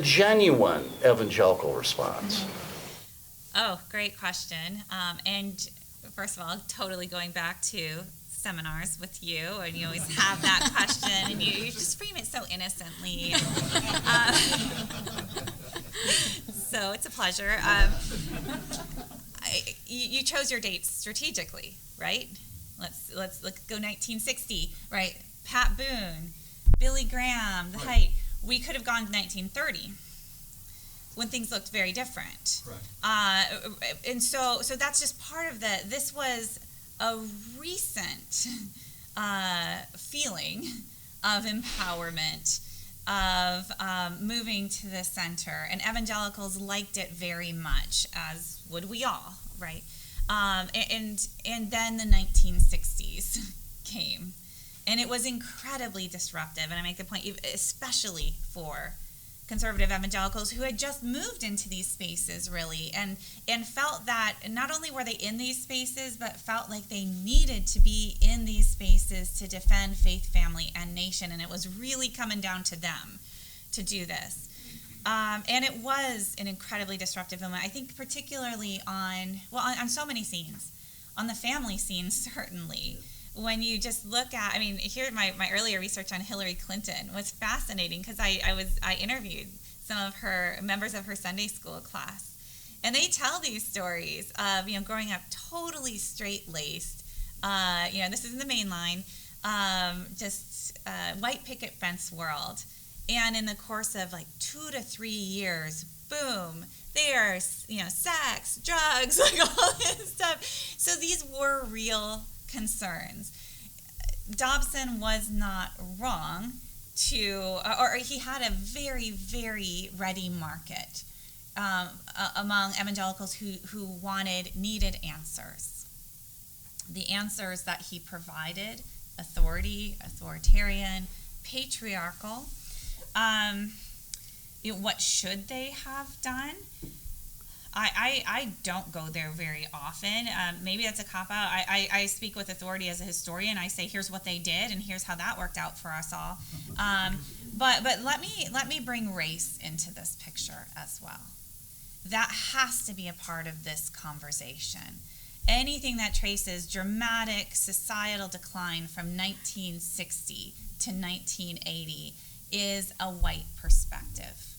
genuine evangelical response?
Oh, great question. And first of all, totally going back to seminars with you, and you always have that question, and you just frame it so innocently. So it's a pleasure. You chose your dates strategically, right? Let's go 1960, right? Pat Boone, Billy Graham, the height. We could have gone to 1930 when things looked very different. Right. And so that's just part of this was a recent feeling of empowerment, of moving to the center, and evangelicals liked it very much, as would we all, right? And then the 1960s came, and it was incredibly disruptive, and I make the point, especially for conservative evangelicals who had just moved into these spaces, really, and felt that not only were they in these spaces, but felt like they needed to be in these spaces to defend faith, family, and nation, and it was really coming down to them to do this. And it was an incredibly disruptive moment, I think, particularly on so many scenes. On the family scene, certainly. When you just look at, here my earlier research on Hillary Clinton was fascinating, because I interviewed some of her members of her Sunday school class, and they tell these stories of growing up totally straight-laced. This is in the main line, just white picket fence world, and in the course of 2 to 3 years, boom, there's sex, drugs, all this stuff. So these were real concerns. Dobson was not wrong or he had a very, very ready market among evangelicals who needed answers. The answers that he provided authoritarian, patriarchal. What should they have done? I don't go there very often. Maybe that's a cop-out. I speak with authority as a historian. I say, here's what they did, and here's how that worked out for us all. But let me bring race into this picture as well. That has to be a part of this conversation. Anything that traces dramatic societal decline from 1960 to 1980 is a white perspective.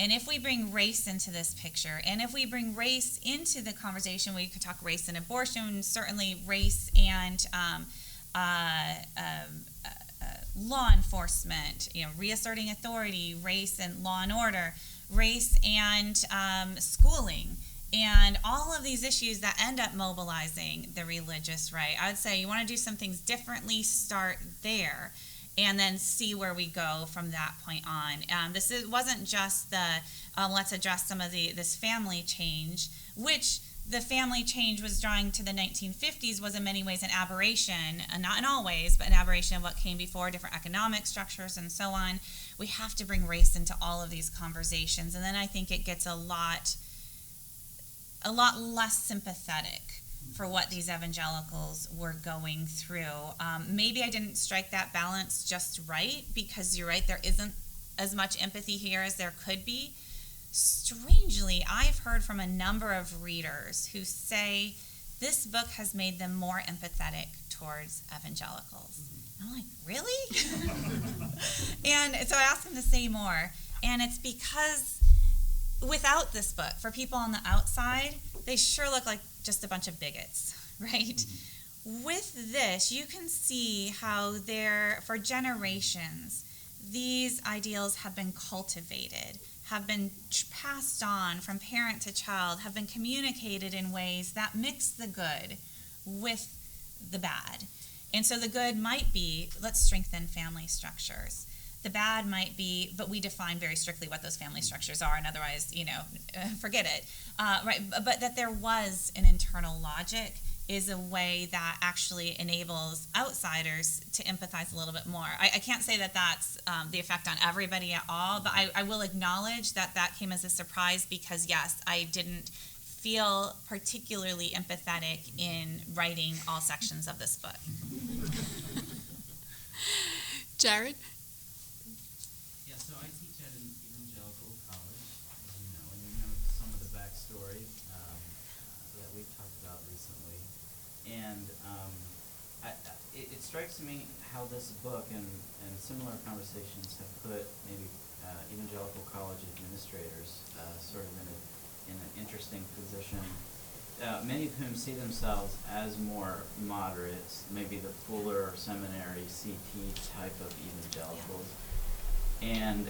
And if we bring race into this picture, and if we bring race into the conversation, we could talk race and abortion, certainly race and law enforcement, reasserting authority, race and law and order, race and schooling, and all of these issues that end up mobilizing the religious right. I would say you want to do some things differently, start there, and then see where we go from that point on. Wasn't just the let's address some of this family change, which the family change was drawing to the 1950s was in many ways an aberration, not in all ways, but an aberration of what came before, different economic structures and so on. We have to bring race into all of these conversations, and then I think it gets a lot less sympathetic for what these evangelicals were going through. Maybe I didn't strike that balance just right, because you're right, there isn't as much empathy here as there could be. Strangely, I've heard from a number of readers who say this book has made them more empathetic towards evangelicals. I'm like, really? And so I asked them to say more. And it's because without this book, for people on the outside, they sure look like just a bunch of bigots, right? With this, you can see how for generations, these ideals have been cultivated, have been passed on from parent to child, have been communicated in ways that mix the good with the bad. And so the good might be, let's strengthen family structures. The bad might be, but we define very strictly what those family structures are, and otherwise, forget it. Right? But that there was an internal logic is a way that actually enables outsiders to empathize a little bit more. I can't say that that's the effect on everybody at all, but I will acknowledge that came as a surprise because, yes, I didn't feel particularly empathetic in writing all sections of this book.
Jared?
Yeah, so I teach at an evangelical college, as you know, and you know some of the backstory that we've talked about recently. And it strikes me how this book and similar conversations have put maybe evangelical college administrators sort of in an interesting position. Many of whom see themselves as more moderates, maybe the Fuller Seminary CT type of evangelicals. And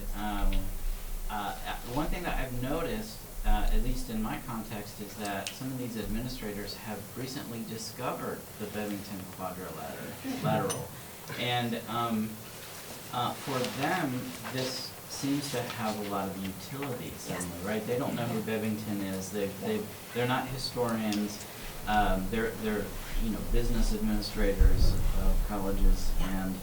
one thing that I've noticed, at least in my context, is that some of these administrators have recently discovered the Bevington quadrilateral. And for them, this seems to have a lot of utility suddenly, right? They don't know who Bevington is. They're not historians. They're business administrators of colleges, and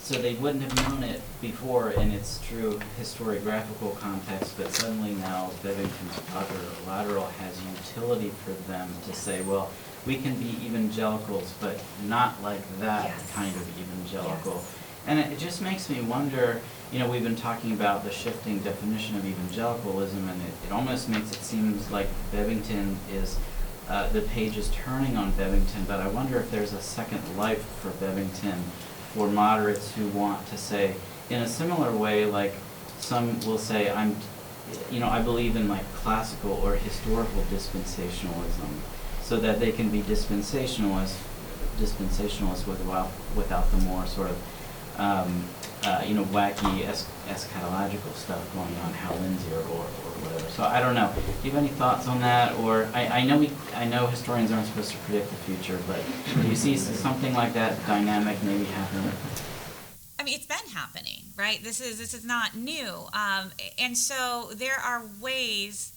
so they wouldn't have known it before in its true historiographical context, but suddenly now Bevington's quadrilateral has utility for them to say, well, we can be evangelicals, but not like that kind of evangelical. Yes. And it just makes me wonder, we've been talking about the shifting definition of evangelicalism, and it almost makes it seem like Bevington is, the page is turning on Bevington, but I wonder if there's a second life for Bevington for moderates who want to say, in a similar way, like some will say, I believe in like classical or historical dispensationalism, so that they can be dispensationalists without the more sort of wacky eschatological stuff going on, Hal Lindsey or whatever. So I don't know. Do you have any thoughts on that? Or I know historians aren't supposed to predict the future, but do you see something like that dynamic maybe happening?
I mean, it's been happening, right? This is not new, and so there are ways,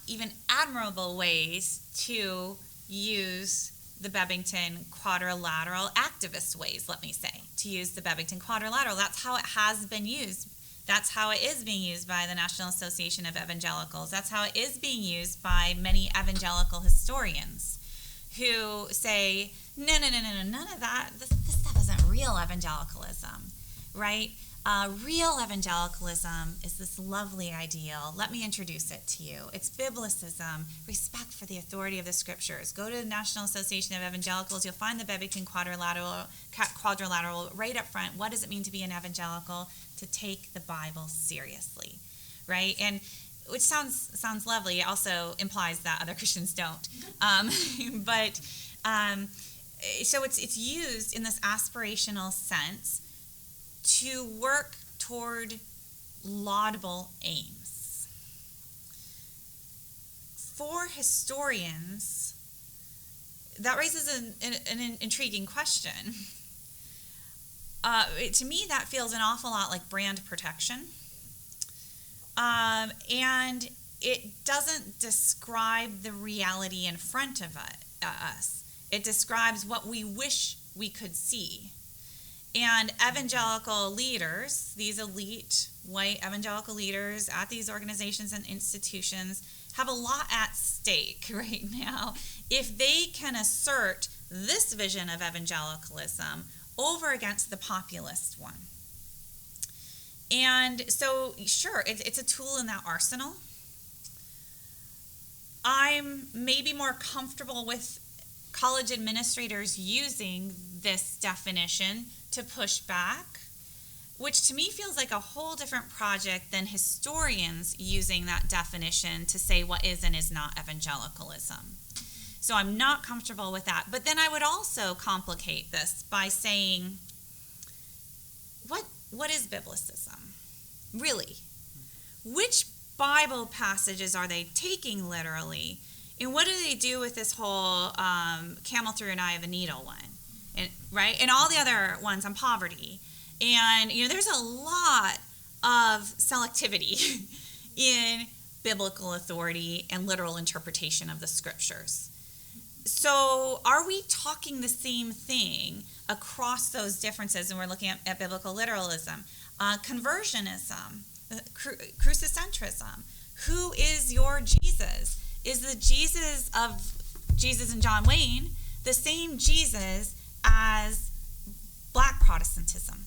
even admirable ways, to use the Bebington Quadrilateral, activist ways, let me say, to use the Bebington Quadrilateral. That's how it has been used. That's how it is being used by the National Association of Evangelicals. That's how it is being used by many evangelical historians who say, no, none of that. This stuff isn't real evangelicalism, right? Real evangelicalism is this lovely ideal. Let me introduce it to you. It's biblicism, respect for the authority of the scriptures. Go to the National Association of Evangelicals. You'll find the Bebington Quadrilateral right up front. What does it mean to be an evangelical? To take the Bible seriously, right? And which sounds lovely. It also implies that other Christians don't. So it's used in this aspirational sense to work toward laudable aims. For historians, that raises an intriguing question. To me, that feels an awful lot like brand protection. And it doesn't describe the reality in front of us. It describes what we wish we could see. And evangelical leaders, these elite white evangelical leaders at these organizations and institutions, have a lot at stake right now if they can assert this vision of evangelicalism over against the populist one. And so, sure, it's a tool in that arsenal. I'm maybe more comfortable with college administrators using this definition to push back, which to me feels like a whole different project than historians using that definition to say what is and is not evangelicalism. So I'm not comfortable with that. But then I would also complicate this by saying, what is biblicism? Really? Which Bible passages are they taking literally? And what do they do with this whole camel through an eye of a needle one? And, right? And all the other ones on poverty. And, there's a lot of selectivity in biblical authority and literal interpretation of the scriptures. So are we talking the same thing across those differences? And we're looking at biblical literalism, conversionism, crucicentrism. Who is your Jesus? Is the Jesus of Jesus and John Wayne the same Jesus as Black Protestantism,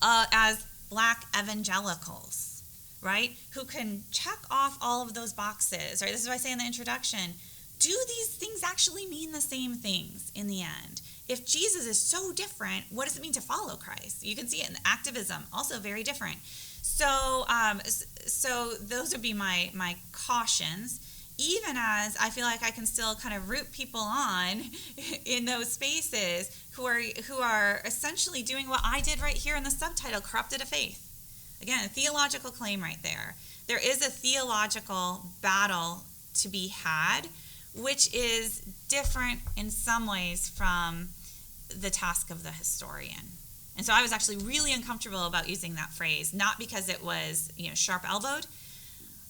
as Black evangelicals, right? Who can check off all of those boxes, right? This is what I say in the introduction. Do these things actually mean the same things in the end? If Jesus is so different, what does it mean to follow Christ? You can see it in activism, also very different. So those would be my cautions, even as I feel like I can still kind of root people on in those spaces who are essentially doing what I did right here in the subtitle, corrupted of faith. Again, a theological claim right there. There is a theological battle to be had, which is different in some ways from the task of the historian. And so I was actually really uncomfortable about using that phrase, not because it was sharp-elbowed,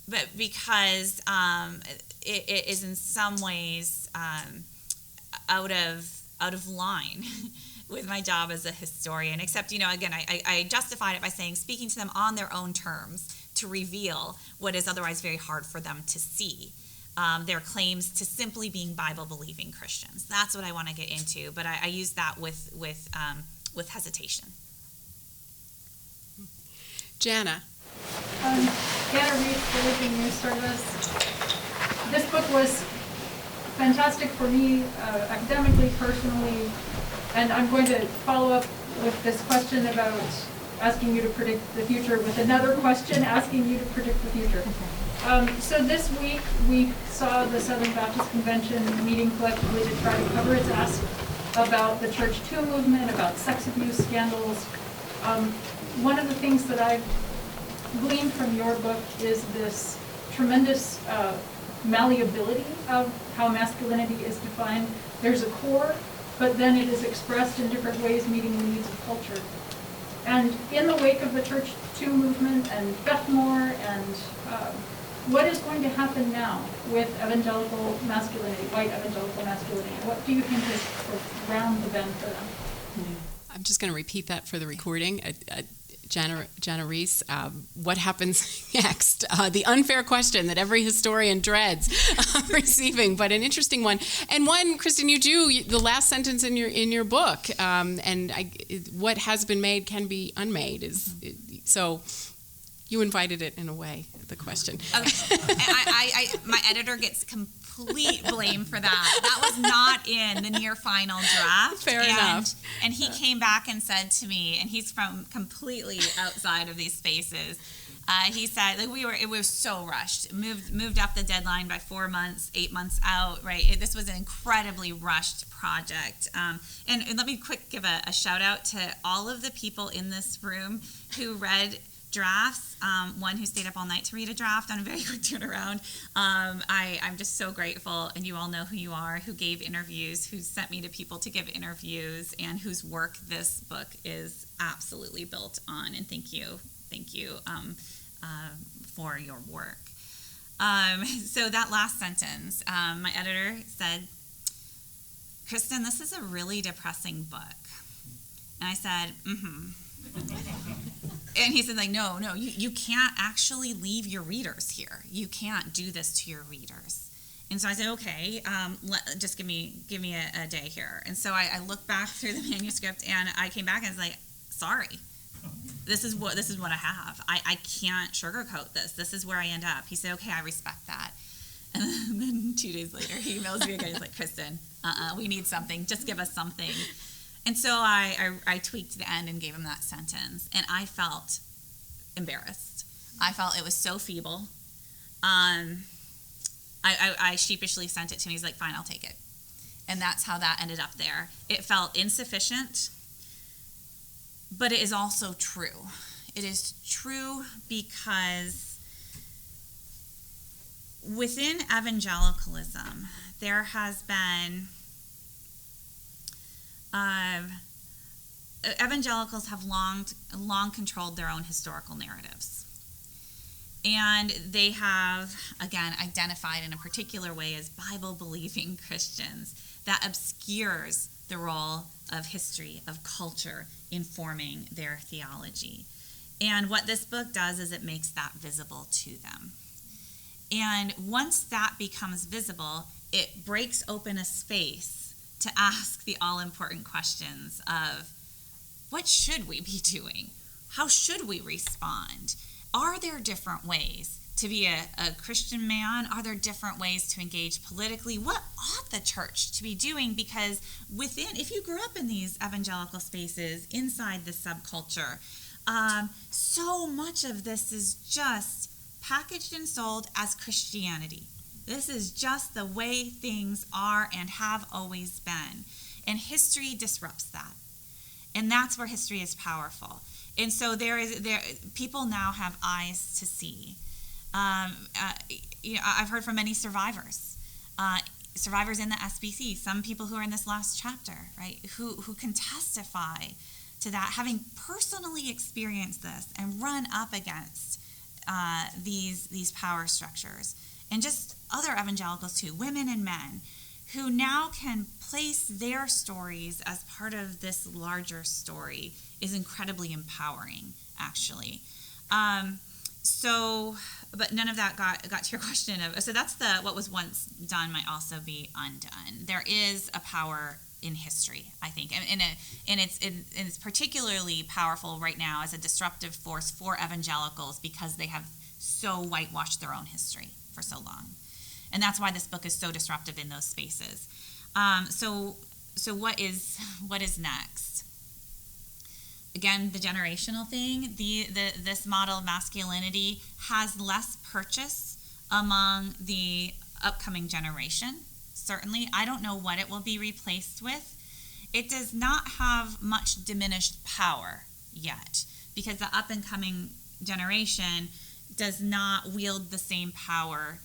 but because it is in some ways out of line with my job as a historian. Except, again, I justified it by saying speaking to them on their own terms to reveal what is otherwise very hard for them to see. Their claims to simply being Bible-believing Christians. That's what I want to get into, but I use that with hesitation.
Jana.
Jana Reed, the Living News Service. This book was fantastic for me, academically, personally, and I'm going to follow up with this question about asking you to predict the future with another question asking you to predict the future. So this week we saw the Southern Baptist Convention meeting collectively to try to cover its ask about the Church 2 movement, about sex abuse scandals. One of the things that I've gleaned from your book is this tremendous malleability of how masculinity is defined. There's a core, but then it is expressed in different ways meeting the needs of culture. And in the wake of the Church 2 movement and Beth Moore and
what is going to happen now with evangelical masculinity, white evangelical masculinity? What do you think is sort of round the bend for them?
I'm just going to repeat that for the recording. Jana Reese, what happens next? The unfair question that every historian dreads receiving, but an interesting one. And one, Kristin, you do the last sentence in your book, what has been made can be unmade. So you invited it in a way, the question.
My editor gets complete blame for that. That was not in the near final draft.
Fair enough.
And he came back and said to me, and he's from completely outside of these spaces. He said, like, it was so rushed. Moved up the deadline by 4 months, 8 months out. Right, this was an incredibly rushed project. And let me give a shout out to all of the people in this room who read drafts, one who stayed up all night to read a draft on a very quick turnaround. I'm just so grateful, and you all know who you are, who gave interviews, who sent me to people to give interviews, and whose work this book is absolutely built on. And thank you for your work. So that last sentence, my editor said, "Kristin, this is a really depressing book." And I said, And he said, like, no, you can't actually leave your readers here. You can't do this to your readers. And so I said, okay, just give me a day here. And so I looked back through the manuscript, and I came back and was like, sorry, this is what I have. I can't sugarcoat this. This is where I end up. He said, okay, I respect that. And then 2 days later, he emails me again. He's like, Kristin, we need something. Just give us something. And so I tweaked the end and gave him that sentence, and I felt embarrassed. I felt it was so feeble. I sheepishly sent it to him. He's like, fine, I'll take it. And that's how that ended up there. It felt insufficient, but it is also true. It is true because within evangelicalism, there has been evangelicals have long controlled their own historical narratives. And they have, again, identified in a particular way as Bible-believing Christians that obscures the role of history, of culture, informing their theology. And what this book does is it makes that visible to them. And once that becomes visible, it breaks open a space to ask the all-important questions of, what should we be doing? How should we respond? Are there different ways to be a Christian man? Are there different ways to engage politically? What ought the church to be doing? Because if you grew up in these evangelical spaces, inside the subculture, so much of this is just packaged and sold as Christianity. This is just the way things are and have always been. And history disrupts that. And that's where history is powerful. And so people now have eyes to see. I've heard from many survivors in the SBC, some people who are in this last chapter, right, who can testify to that, having personally experienced this and run up against these power structures. And just other evangelicals too, women and men, who now can place their stories as part of this larger story is incredibly empowering, actually. But none of that got to your question of, so that's what was once done might also be undone. There is a power in history, I think, and it's particularly powerful right now as a disruptive force for evangelicals because they have so whitewashed their own history for so long. And that's why this book is so disruptive in those spaces. So what is next? Again, the generational thing, this model of masculinity has less purchase among the upcoming generation. Certainly, I don't know what it will be replaced with. It does not have much diminished power yet, because the up-and-coming generation does not wield the same power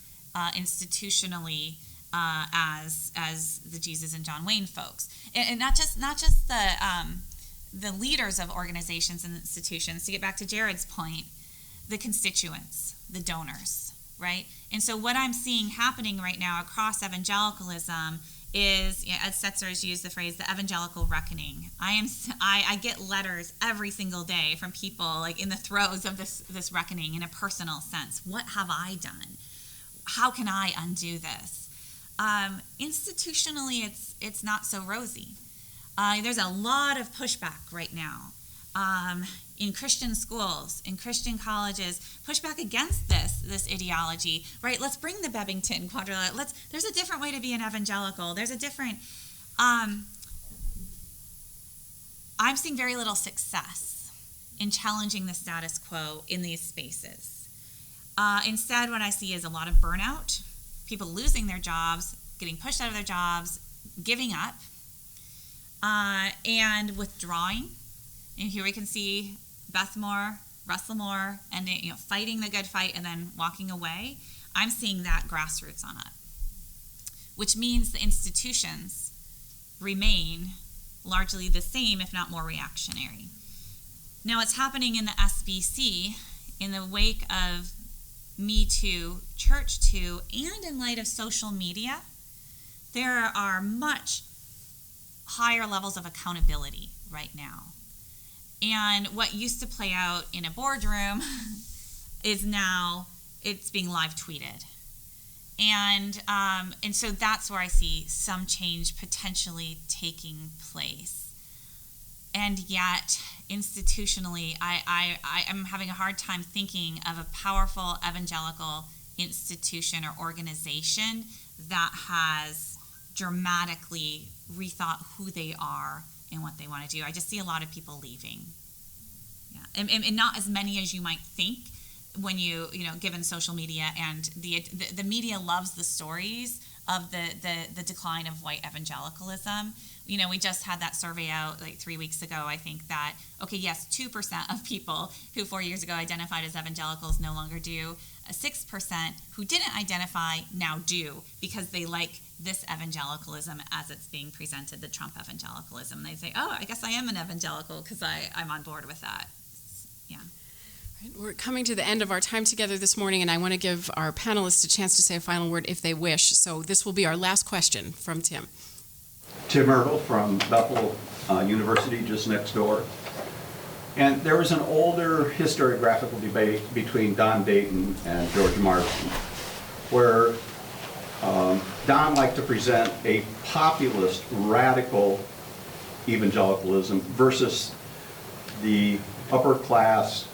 institutionally as the Jesus and John Wayne folks, and not just the leaders of organizations and institutions. To get back to Jared's point, the constituents, the donors, right? And so what I'm seeing happening right now across evangelicalism is, as Setzer has used the phrase, the evangelical reckoning. I get letters every single day from people like in the throes of this reckoning in a personal sense. What have I done? How can I undo this? Institutionally, it's not so rosy. There's a lot of pushback right now in Christian schools, in Christian colleges, pushback against this ideology, right? Let's bring the Bebington Quadrilateral. There's a different way to be an evangelical. There's a different. I'm seeing very little success in challenging the status quo in these spaces. Instead, what I see is a lot of burnout, people losing their jobs, getting pushed out of their jobs, giving up, and withdrawing. And here we can see Beth Moore, Russell Moore, and fighting the good fight and then walking away. I'm seeing that grassroots on up, which means the institutions remain largely the same, if not more reactionary. Now, what's happening in the SBC in the wake of Me Too, Church Too, and in light of social media, there are much higher levels of accountability right now. And what used to play out in a boardroom is now it's being live tweeted. And so that's where I see some change potentially taking place. And yet, institutionally, I'm having a hard time thinking of a powerful evangelical institution or organization that has dramatically rethought who they are and what they want to do. I just see a lot of people leaving. Yeah, and not as many as you might think when given social media and the media loves the stories of the decline of white evangelicalism. We just had that survey out like 3 weeks ago. I think that, okay, yes, 2% of people who 4 years ago identified as evangelicals no longer do. 6% who didn't identify now do because they like this evangelicalism as it's being presented, the Trump evangelicalism. They say, oh, I guess I am an evangelical because I'm on board with that. Yeah.
We're coming to the end of our time together this morning, and I want to give our panelists a chance to say a final word if they wish. So this will be our last question from Tim.
Tim Ertle from Bethel University, just next door. And there was an older historiographical debate between Don Dayton and George Marsden, where Don liked to present a populist, radical evangelicalism versus the upper class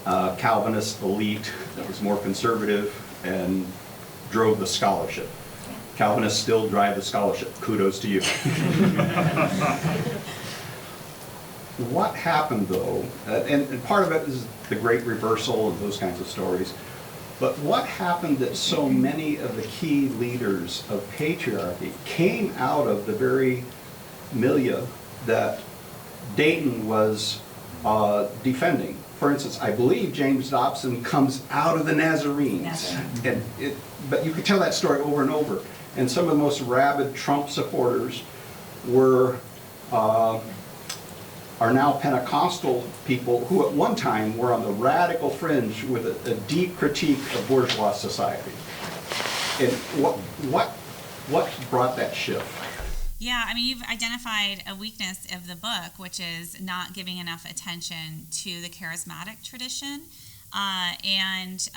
Calvinist elite that was more conservative and drove the scholarship. Calvinists still drive the scholarship. Kudos to you. What happened, though, and part of it is the great reversal and those kinds of stories, but what happened that so many of the key leaders of patriarchy came out of the very milieu that Dayton was defending? For instance, I believe James Dobson comes out of the Nazarenes, but you could tell that story over and over. And some of the most rabid Trump supporters are now Pentecostal people who at one time were on the radical fringe with a deep critique of bourgeois society. And what brought that shift?
Yeah, I mean, you've identified a weakness of the book, which is not giving enough attention to the charismatic tradition. And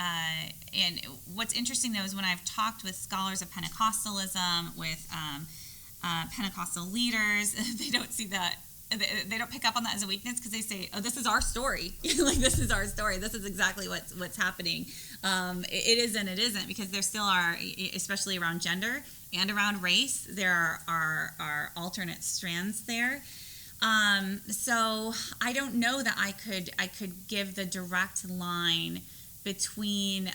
what's interesting, though, is when I've talked with scholars of Pentecostalism, with Pentecostal leaders, they don't see that. They don't pick up on that as a weakness because they say, "Oh, this is our story. Like this is our story. This is exactly what's happening." It isn't. It isn't because there still are, especially around gender and around race, there are alternate strands there. So I don't know that I could give the direct line between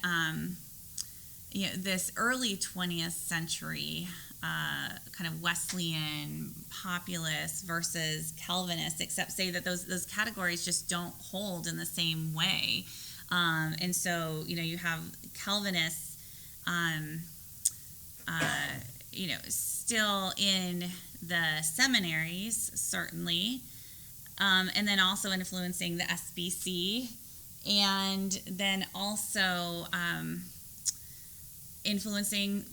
this early 20th century kind of Wesleyan populist versus Calvinist, except say that those categories just don't hold in the same way. And so you have Calvinists still in the seminaries, certainly, and then also influencing the SBC, and then also influencing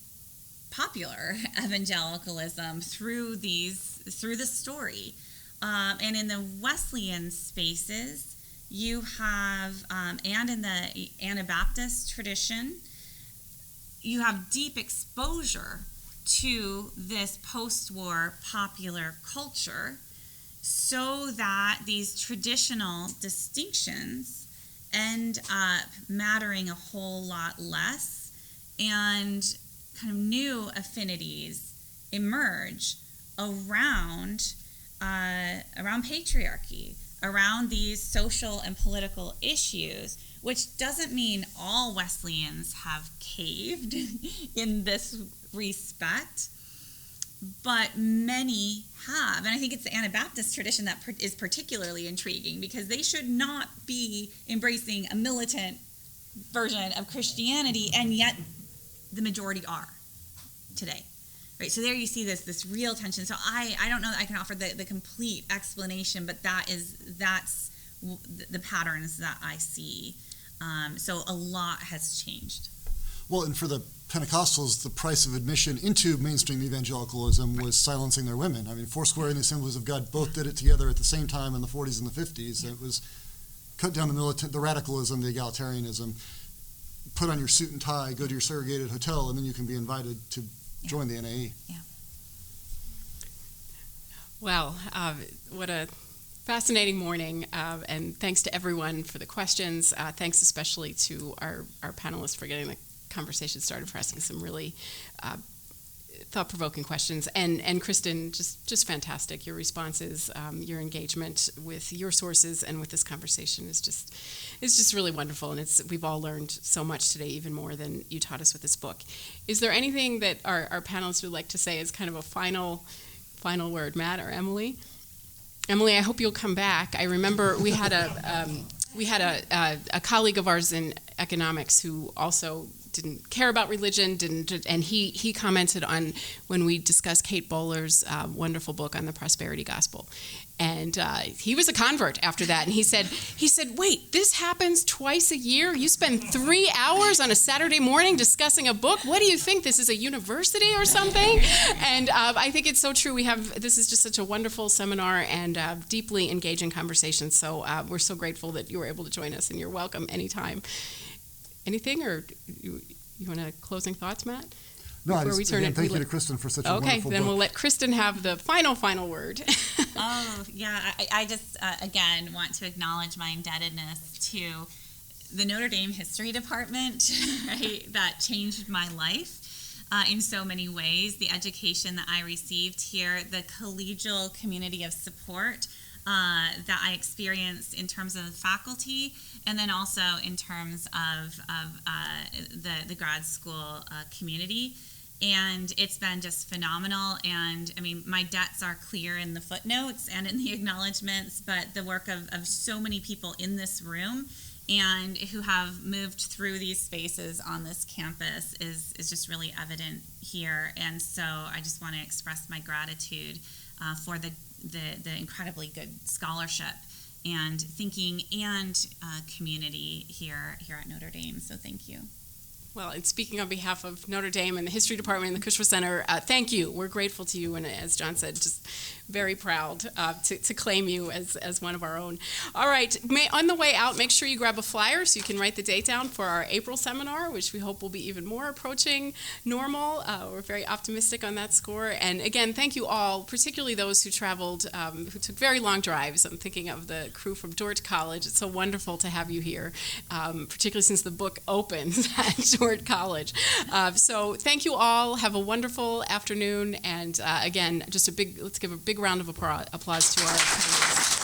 popular evangelicalism through the story. And in the Wesleyan spaces, you have, and in the Anabaptist tradition, you have deep exposure to this post-war popular culture, so that these traditional distinctions end up mattering a whole lot less, and kind of new affinities emerge around patriarchy, around these social and political issues, which doesn't mean all Wesleyans have caved in this respect, but many have. And I think it's the Anabaptist tradition that is particularly intriguing, because they should not be embracing a militant version of Christianity, and yet the majority are today. Right, so there you see this real tension. So I don't know that I can offer the complete explanation, but that's the patterns that I see. So a lot has changed.
Well, and for the Pentecostals, the price of admission into mainstream evangelicalism was silencing their women. I mean, Foursquare and the Assemblies of God both did it together at the same time in the 40s and the 50s. It was cut down the radicalism, the egalitarianism, put on your suit and tie, go to your segregated hotel, and then you can be invited to join the NAE.
Yeah.
Well, what a fascinating morning, and thanks to everyone for the questions. Thanks especially to our panelists for getting the conversation started, for asking some really thought-provoking questions. And Kristin, just fantastic. Your responses, your engagement with your sources and with this conversation is just really wonderful. And we've all learned so much today, even more than you taught us with this book. Is there anything that our panelists would like to say as kind of a final word, Matt or Emily? Emily, I hope you'll come back. I remember we had a colleague of ours in economics who also didn't care about religion, and he commented on when we discussed Kate Bowler's wonderful book on the prosperity gospel. And he was a convert after that, and he said, wait, this happens twice a year? You spend 3 hours on a Saturday morning discussing a book? What do you think, this is a university or something? And I think it's so true. This is just such a wonderful seminar and deeply engaging conversation. So we're so grateful that you were able to join us, and you're welcome anytime. Anything, or you want to closing thoughts, Matt?
No, thank you to Kristin for such a wonderful book.
Okay, then we'll let Kristin have the final word.
Oh, yeah, I just, again, want to acknowledge my indebtedness to the Notre Dame History Department, right, that changed my life in so many ways. The education that I received here, the collegial community of support that I experienced in terms of the faculty, and then also in terms of the grad school community. And it's been just phenomenal. And I mean, my debts are clear in the footnotes and in the acknowledgments, but the work of so many people in this room and who have moved through these spaces on this campus is just really evident here. And so I just want to express my gratitude for the incredibly good scholarship and thinking and community here at Notre Dame. So thank you.
Well, and speaking on behalf of Notre Dame and the History Department and the Kushner Center, thank you. We're grateful to you, and as John said, just very proud to claim you as one of our own. All right, on the way out, make sure you grab a flyer so you can write the date down for our April seminar, which we hope will be even more approaching normal. We're very optimistic on that score. And again, thank you all, particularly those who traveled, who took very long drives. I'm thinking of the crew from Dort College. It's so wonderful to have you here, particularly since the book opens at Dort College. So thank you all. Have a wonderful afternoon. And again, just let's give a big round of applause to our panelists.